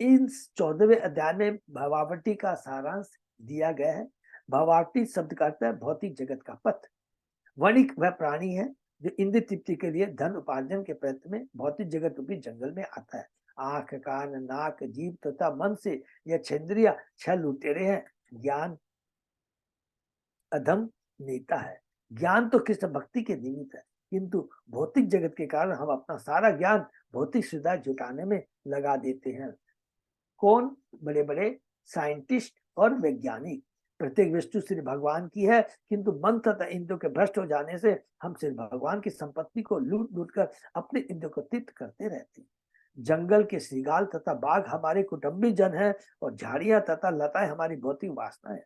इन 14वें अध्याय में भवावटी का सारांश दिया गया है। भवावटी शब्द का अर्थ है भौतिक जगत का पथ। वणिक वह प्राणी है जो इंद्र तृप्ति के लिए धन उपार्जन के प्रयत्न में भौतिक जगत रूपी जंगल में आता है। आंख कान नाक जीभ तथा मन से यह छेंद्रिया छह लुटेरे हैं। ज्ञान अधम नेता है। ज्ञान तो कृष्ण भक्ति के निमित्त है, किंतु भौतिक जगत के कारण हम अपना सारा ज्ञान भौतिक सुविधा जुटाने में लगा देते हैं। कौन? बड़े बड़े साइंटिस्ट और वैज्ञानिक। प्रत्येक वस्तु श्री भगवान की है, किंतु मन तथा इंद्रियों के भ्रष्ट हो जाने से हम श्री भगवान की संपत्ति को लूट लूट कर अपने इंद्रियों को तृप्त करते रहते हैं। जंगल के श्रृगाल तथा बाघ हमारे कुटुंबी जन है और झाड़ियां तथा लताएं हमारी भौतिक वासना है।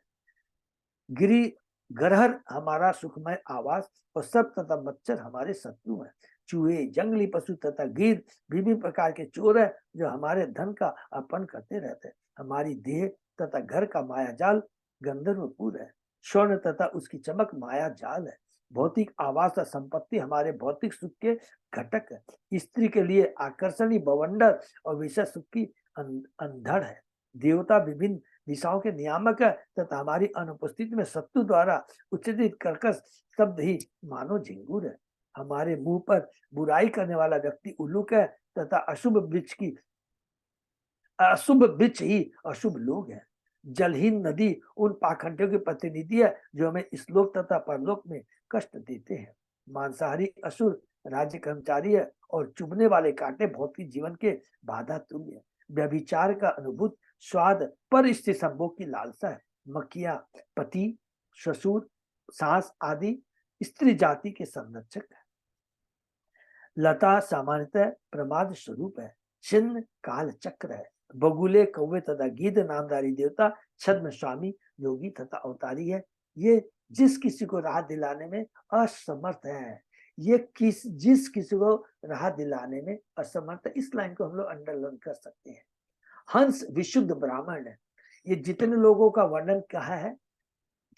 गिरी गरहर हमारा सुखमय आवास और सर्प तथा मच्छर हमारे शत्रु हैं। चूहे जंगली पशु तथा गिर विभिन्न प्रकार के चोर है जो हमारे धन का अपहरण करते रहते हैं। हमारी देह तथा घर का माया जाल गंधर्वपुर है। स्वर्ण तथा उसकी चमक माया जाल है। भौतिक आवास और संपत्ति हमारे भौतिक सुख के घटक है। स्त्री के लिए आकर्षणीय बवंडर और विषय सुख की अंधड़ है। देवता विभिन्न दिशाओं के नियामक है तथा हमारी अनुपस्थिति में शत्रु द्वारा उच्चारित कर्कश शब्द ही मानो झिंगुर है। हमारे मुंह पर बुराई करने वाला व्यक्ति उल्लूक है तथा अशुभ वृक्ष ही अशुभ लोग है। जलहीन नदी उन पाखंडियों की प्रतिनिधि है जो हमें इस्लोक तथा परलोक में कष्ट देते हैं। मांसाहारी असुर राज्य कर्मचारी है और चुभने वाले कांटे भौतिक जीवन के बाधा तुल्य है। व्यभिचार का अनुभूत स्वाद पर स्थित संभोग की लालसा है। मक्खियां पति ससुर सास आदि स्त्री जाति के संरक्षक है। लता सामान्यतः प्रमाद स्वरूप है। छिन्न काल चक्र है। बगुले कौवे तथा गिद्ध नामधारी देवता छद्म स्वामी योगी तथा अवतारी है। ये जिस किसी को राह दिलाने में असमर्थ है, जिस किसी को राह दिलाने में असमर्थ है। इस लाइन को हम लोग अंडरलाइन कर सकते हैं। हंस विशुद्ध ब्राह्मण है। ये जितने लोगों का वर्णन कहा है,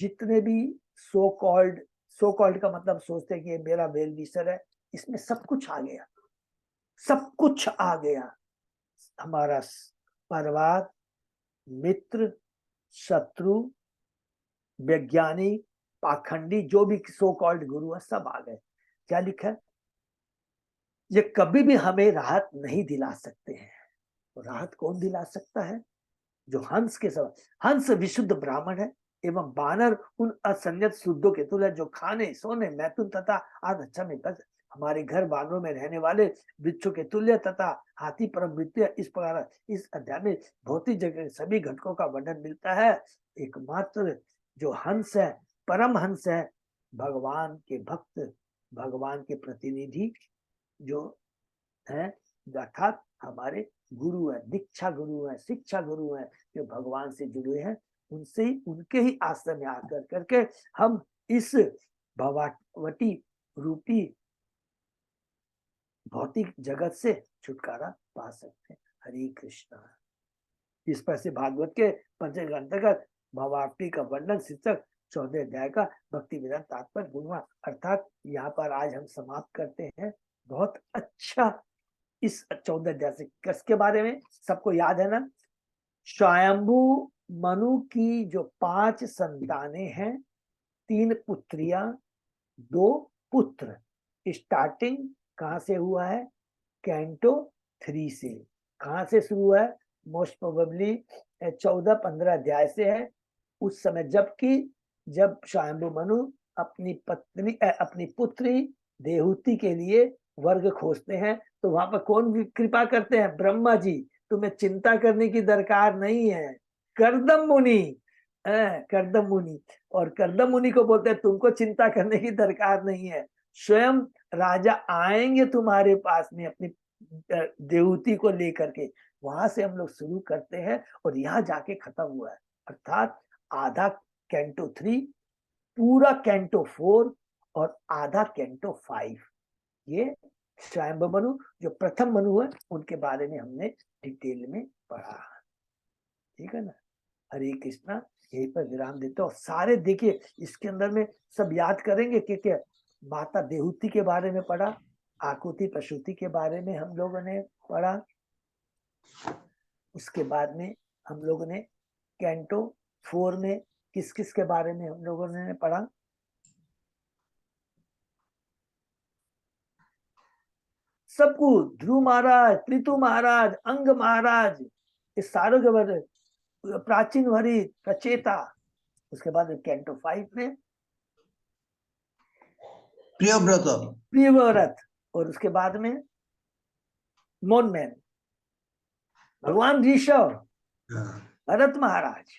जितने भी सो कॉल्ड का मतलब सोचते हैं कि ये मेरा वेल विशर है, इसमें सब कुछ आ गया, सब कुछ आ गया। हमारा परिवार, मित्र, शत्रु, वैज्ञानिक, पाखंडी, जो भी सो कॉल्ड गुरु है, सब आ गए। क्या लिखा है? ये कभी भी हमें राहत नहीं दिला सकते हैं। तो राहत कौन दिला सकता है? जो हंस के समान। हंस विशुद्ध ब्राह्मण है एवं बानर उन असंयत शुद्धों के तुल्य जो खाने सोने मैथुन तथा आदि अच्छा में बस। हमारे घर बानरों में रहने वाले वृक्षों के तुल्य तथा हाथी परम मृत्यु। इस प्रकार इस अध्याय में भौतिक जगत के सभी घटकों का वर्णन मिलता है। एकमात्र जो हंस है, परम हंस है, भगवान के भक्त, भगवान के प्रतिनिधि जो है, अर्थात हमारे गुरु है, दीक्षा गुरु है, शिक्षा गुरु है, जो भगवान से जुड़े हैं। उनसे ही, उनके ही आश्रम में आकर करके हम इस भवावटी रूपी भौतिक जगत से छुटकारा पा सकते हैं। हरे कृष्णा। इस पर से भागवत के पंचम अंतर्गत भवाप्ति का वर्णन शीर्षक 14 अध्याय का भक्ति वेदांत तात्पर्य गुणवा, अर्थात यहाँ पर आज हम समाप्त करते हैं। बहुत अच्छा इस 14 अध्याय से किसके बारे में सबको याद है ना? स्वयंभू मनु की जो 5 संतानें हैं, 3 पुत्रियां, 2 पुत्र। स्टार्टिंग कहां से हुआ है? कैंटो 3 से। कहां से शुरू हुआ है? मोस्ट प्रोबेबली 14-15 अध्याय से है। उस समय जब स्वयंभू मनु अपनी पुत्री देहूति के लिए वर्ग खोजते हैं, तो वहां पर कौन कृपा करते हैं? ब्रह्मा जी। तुम्हें चिंता करने की दरकार नहीं है, कर्दम मुनि। कर्दम मुनि, और कर्दम मुनि को बोलते हैं तुमको चिंता करने की दरकार नहीं है, स्वयं राजा आएंगे तुम्हारे पास में अपनी देहूति को लेकर के। वहां से हम लोग शुरू करते हैं और यहाँ जाके खत्म हुआ है। अर्थात आधा कैंटो 3, पूरा कैंटो 4 और आधा कैंटो 5। ये स्वयंभू मनु जो प्रथम मनु है, उनके बारे में हमने डिटेल में पढ़ा। ठीक है ना? हरे कृष्णा। यही पर विराम देते और सारे देखिए इसके अंदर में सब याद करेंगे कि क्या माता देहूति के बारे में पढ़ा, आकुति प्रसूति के बारे में हम लोगों ने पढ़ा। उसके बाद में हम लोगों ने कैंटो 4 में किस किस के बारे में हम लोगों ने पढ़ा? सबको, ध्रुव महाराज, पृथु महाराज, अंग महाराज, इस सारों के बारे, प्राचीन वरी प्रचेता। उसके बाद कैंटो 5 में प्रियव्रत, और उसके बाद में मोनमैन, भगवान ऋषभ, भरत महाराज।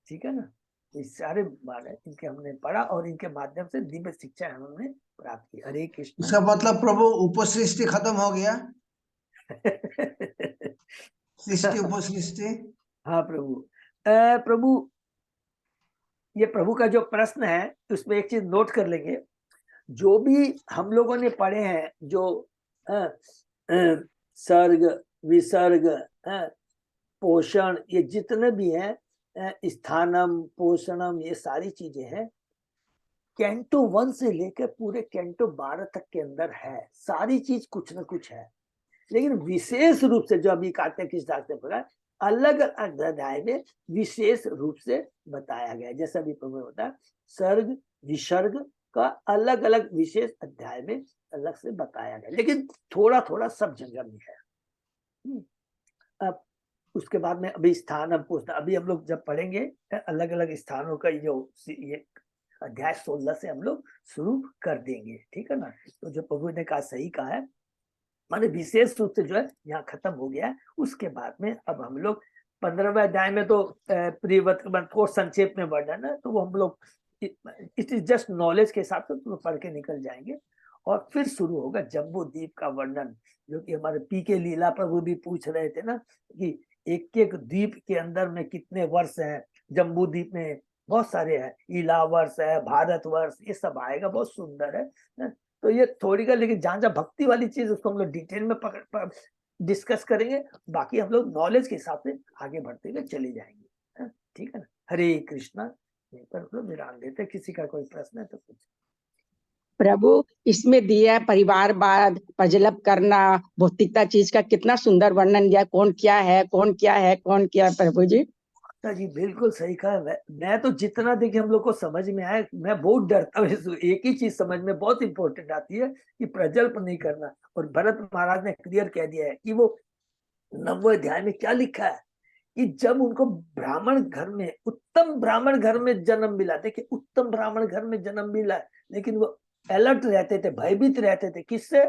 ठीक है ना? इस सारे बारे इनके हमने पढ़ा और इनके माध्यम से दिव्य शिक्षा हमने प्राप्त की। हरे कृष्ण। इसका मतलब प्रभु उपसृष्टि खत्म हो गया? सृष्टि उपसृष्टि। हाँ प्रभु। प्रभु, ये प्रभु का जो प्रश्न है उसमें एक चीज नोट कर लेंगे। जो भी हम लोगों ने पढ़े हैं, जो सर्ग, विसर्ग, पोषण, ये जितने भी हैं, स्थानम, पोषणम, ये सारी चीजें हैं, कैंटो 1 से लेकर पूरे कैंटो 12 तक के अंदर है। सारी चीज कुछ ना कुछ है, लेकिन विशेष रूप से जो अभी कार्तिक किस दास ने पढ़ा, अलग अलग अध्याय में विशेष रूप से बताया गया। जैसा अभी प्रभु बताया, सर्ग विसर्ग का अलग अलग विशेष अध्याय में अलग से बताया गया, लेकिन थोड़ा थोड़ा सब जगह में है। अब उसके बाद में अभी स्थान हम पूछना, अभी हम लोग जब पढ़ेंगे अलग अलग स्थानों का जो ये अध्याय 16 से हम लोग शुरू कर देंगे। ठीक है ना? तो जो प्रभु ने कहा सही कहा है, माने विशेष रूप से जो है यहाँ खत्म हो गया है। उसके बाद में अब हम लोग 15वें अध्याय में तो प्रियव्रत को संक्षेप में वर्णन है, तो वो हम लोग इट इज जस्ट नॉलेज के हिसाब से तो पढ़ के निकल जाएंगे। और फिर शुरू होगा जम्बू द्वीप का वर्णन, जो कि हमारे पी के लीला प्रभु भी पूछ रहे थे ना कि एक एक द्वीप के अंदर में कितने वर्ष हैं। जम्बू द्वीप में बहुत सारे हैं, इला वर्ष है, भारत वर्ष, ये सब आएगा, बहुत सुंदर है। तो ये थोड़ी का, लेकिन जहां जहां भक्ति वाली चीज उसको हम लोग डिटेल में डिस्कस करेंगे, बाकी हम लोग नॉलेज के हिसाब से आगे बढ़ते हुए चले जाएंगे। ठीक है ना? हरे कृष्णा। यहीं पर हम लोग विराम देते। किसी का कोई प्रश्न है तो कुछ? प्रभु, इसमें दिया परिवारवाद, प्रज्वलित करना, भौतिकता चीज का कितना सुंदर वर्णन दिया। कौन क्या है, कौन क्या है, कौन क्या है प्रभु जी। जी बिल्कुल सही कहा। मैं तो जितना देखिए हम लोग को समझ में आया, मैं बहुत डरता हूँ। एक ही चीज समझ में बहुत इंपॉर्टेंट आती है कि प्रजल्प नहीं करना। और भरत महाराज ने क्लियर कह दिया है कि वो 9वें अध्याय में क्या लिखा है कि जब उनको ब्राह्मण घर में, उत्तम ब्राह्मण घर में जन्म मिला, देखिए उत्तम ब्राह्मण घर में जन्म मिला, लेकिन वो अलर्ट रहते थे, भयभीत रहते थे। किससे?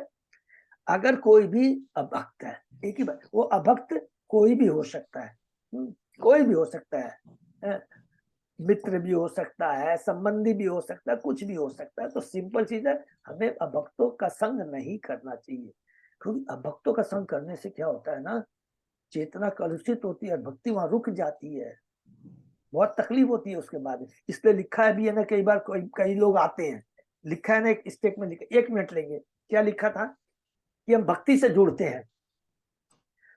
अगर कोई भी अभक्त है, एक ही बात, वो अभक्त कोई भी हो सकता है, कोई भी हो सकता है, मित्र भी हो सकता है, संबंधी भी हो सकता है, कुछ भी हो सकता है। तो सिंपल चीज है, हमें अभक्तों का संग नहीं करना चाहिए, क्योंकि अभक्तों का संग करने से क्या होता है ना, चेतना कलुषित होती है, भक्ति वहां रुक जाती है, बहुत तकलीफ होती है उसके बाद। इसलिए लिखा है भी है ना, कई बार कई लोग आते हैं लिखा है ना, एक स्टेटमेंट लिखा, 1 मिनट लेंगे, क्या लिखा था कि हम भक्ति से जुड़ते हैं।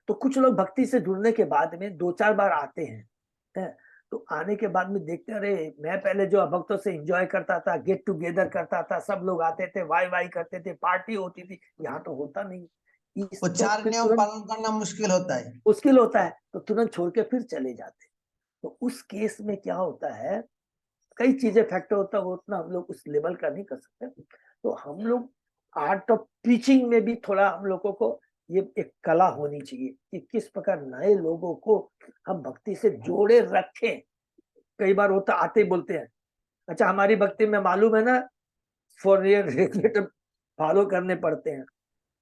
तो कुछ लोग भक्ति से जुड़ने के बाद में 2-4 बार आते हैं, तो आने के बाद में देखते हैं, अरे मैं पहले जो भक्तों से एंजॉय करता था, गेट टुगेदर करता था, सब लोग आते थे, वाई वाई करते थे, पार्टी होती थी, यहाँ तो होता नहीं। इस वो तो 4 फिर नियम तुरंत पालन करना मुश्किल होता है। मुश्किल होता है, तो तुरंत छोड़ के फिर चले जाते हैं। तो उस केस में क्या होता है, कई चीजें फैक्टर होता है, वो उतना हम लोग उस लेवल का नहीं कर सकते। तो हम लोग आर्ट ऑफ टीचिंग में भी थोड़ा हम लोगों को ये एक कला होनी चाहिए कि किस प्रकार नए लोगों को हम भक्ति से जोड़े रखें। कई बार होता, आते ही बोलते हैं, अच्छा हमारी भक्ति में मालूम है ना, फॉर रेगुलेटर फॉलो करने पड़ते हैं,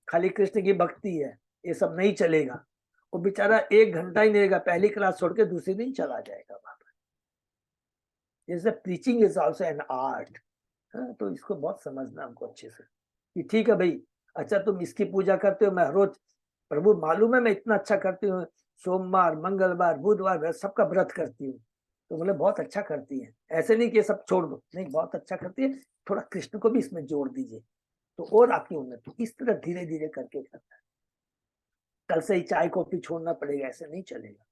खाली कृष्ण की भक्ति है, ये सब नहीं चलेगा। वो बेचारा 1 घंटा ही नहीं रहेगा, पहली क्लास छोड़ के दूसरी दिन चला जाएगा वहां पर। जैसे preaching is also an art. तो इसको बहुत समझना हमको अच्छे से कि ठीक है भाई, अच्छा तुम इसकी पूजा करते हो, मैं रोज, प्रभु मालूम है मैं इतना अच्छा करती हूँ, सोमवार, मंगलवार, बुधवार सबका व्रत करती हूँ। तो बोले बहुत अच्छा करती है, ऐसे नहीं कि ये सब छोड़ दो, नहीं बहुत अच्छा करती है, थोड़ा कृष्ण को भी इसमें जोड़ दीजिए तो और आपकी उन्नति। इस तरह धीरे धीरे करके करना है। कल से ही चाय कॉफी छोड़ना पड़ेगा, ऐसे नहीं चलेगा।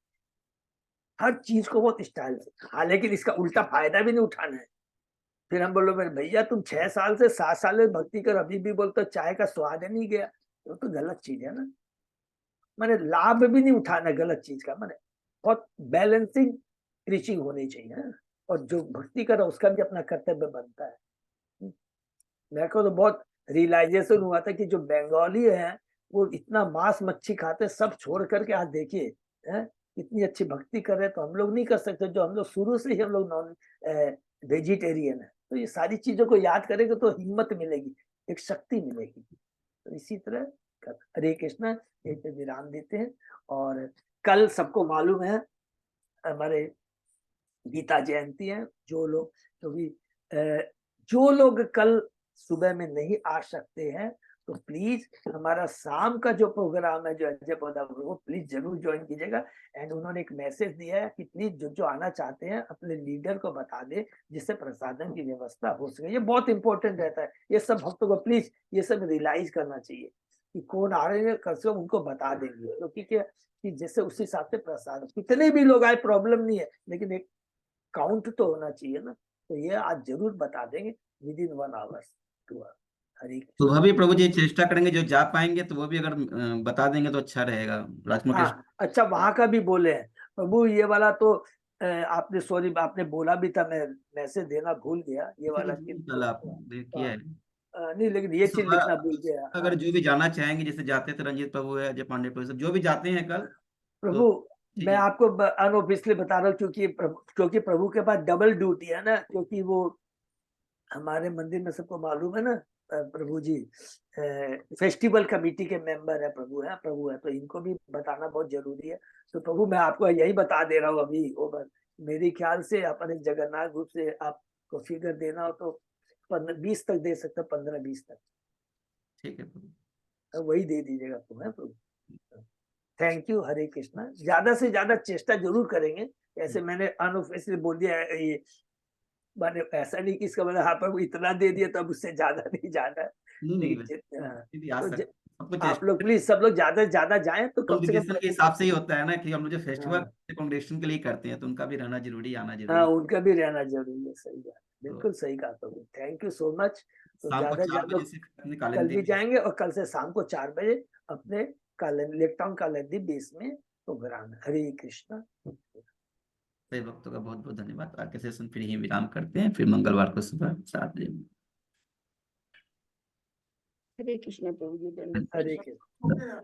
हर चीज को बहुत स्टाइल से, हाँ, लेकिन इसका उल्टा फायदा भी नहीं उठाना है। फिर हम बोलो भैया तुम 6 साल से 7 साल में भक्ति कर, अभी भी बोलते चाय का स्वाद नहीं गया, तो गलत चीज है ना। मैंने लाभ भी नहीं उठाना गलत चीज का, मैंने बहुत बैलेंसिंग प्रीचिंग होनी चाहिए ना? और जो भक्ति कर रहा उसका भी अपना कर्तव्य बनता है। मेरे को तो बहुत रियलाइजेशन हुआ था कि जो बंगाली है वो इतना मांस मच्छी खाते, सब छोड़ करके आज देखिए इतनी अच्छी भक्ति कर रहे, तो हम लोग नहीं कर सकते, जो हम लोग शुरू से ही हम लोग नॉन वेजिटेरियन है। तो ये सारी चीजों को याद करेंगे तो हिम्मत मिलेगी, एक शक्ति मिलेगी। तो इसी तरह हरे कृष्णा, यहीं पे विराम देते हैं। और कल सबको मालूम है हमारे गीता जयंती है। जो लोग जो लोग कल सुबह में नहीं आ सकते हैं तो प्लीज हमारा शाम का जो प्रोग्राम है, जो अजय पौधा, वो प्लीज जरूर ज्वाइन कीजिएगा। एंड उन्होंने एक मैसेज दिया है कि प्लीज जो जो आना चाहते हैं अपने लीडर को बता दे, जिससे प्रसादन की व्यवस्था हो सके। ये बहुत इंपॉर्टेंट रहता है, ये सब भक्तों को प्लीज ये सब रियलाइज करना चाहिए कि कौन आ रहे हैं, कल से उनको बता देंगे, क्योंकि क्या कि जैसे उस हिसाब से प्रसाद, कितने भी लोग आए प्रॉब्लम नहीं है, लेकिन एक काउंट तो होना चाहिए ना। तो ये आज जरूर बता देंगे विदिन 1 आवर टू। हरे तो वह भी प्रभु जी चेष्टा करेंगे, जो जा पाएंगे तो वो भी अगर बता देंगे तो अच्छा रहेगा। राजकुमार हाँ, अच्छा वहां का भी बोले हैं प्रभु, ये वाला तो आपने सॉरी आपने बोला भी था, मैं मैसेज देना भूल गया ये वाला कल आपने किया है। नहीं, लेकिन ये चीज सुबह लिखना भूल गया। अगर जो भी जाना चाहेंगे, जैसे जाते थे रंजीत प्रभु है, अजय पांडे प्रभु, सब जो भी जाते हैं कल, प्रभु मैं आपको अनऑफिशियली बता रहा हूँ, क्योंकि प्रभु के पास डबल ड्यूटी है ना, क्योंकि वो हमारे मंदिर में सबको मालूम है ना, प्रभु जी फेस्टिवल कमेटी के मेंबर है प्रभु है, तो इनको भी बताना बहुत जरूरी है। तो प्रभु मैं आपको यही बता दे रहा हूँ अभी ओवर, मेरे ख्याल से अपने जगन्नाथ ग्रुप से आपको फिगर देना हो तो 15-20 तक दे सकते, 15-20 तक। ठीक है प्रभु, तो वही दे दीजिएगा प्रभु। थैंक यू, हरे कृष्णा। ज्यादा से ज्यादा चेष्टा जरूर करेंगे, ऐसे मैंने अनऑफिशियली बोल दिया ये, मैंने ऐसा नहीं कि इसका मतलब हाँ पर वो इतना दे दिया तब उससे ज्यादा नहीं जाना है। आप लोग प्लीज सब लोग ज्यादा से ज्यादा जाएं तो कम से कम के हिसाब से ही होता है ना कि हम लोग जो फेस्टिवल कांग्रेगेशन के लिए करते हैं, तो उनका भी रहना जरूरी, आना जरूरी। हाँ, उनका भी रहना जरूरी है। सही बात, बिल्कुल सही कहा प्रभु। Thank you so much. तो ज्यादा ज्यादा कल भी जाएंगे और कल से शाम को 4 बजे अपने इलेक्ट्रॉन कैलेंडर बेस में प्रोग्राम। हरे कृष्णा। सभी भक्तों का बहुत बहुत धन्यवाद। आज के सेशन फिर यही विराम करते हैं, फिर मंगलवार को सुबह 7 बजे। हरे कृष्ण प्रभु जी। हरे कृष्ण।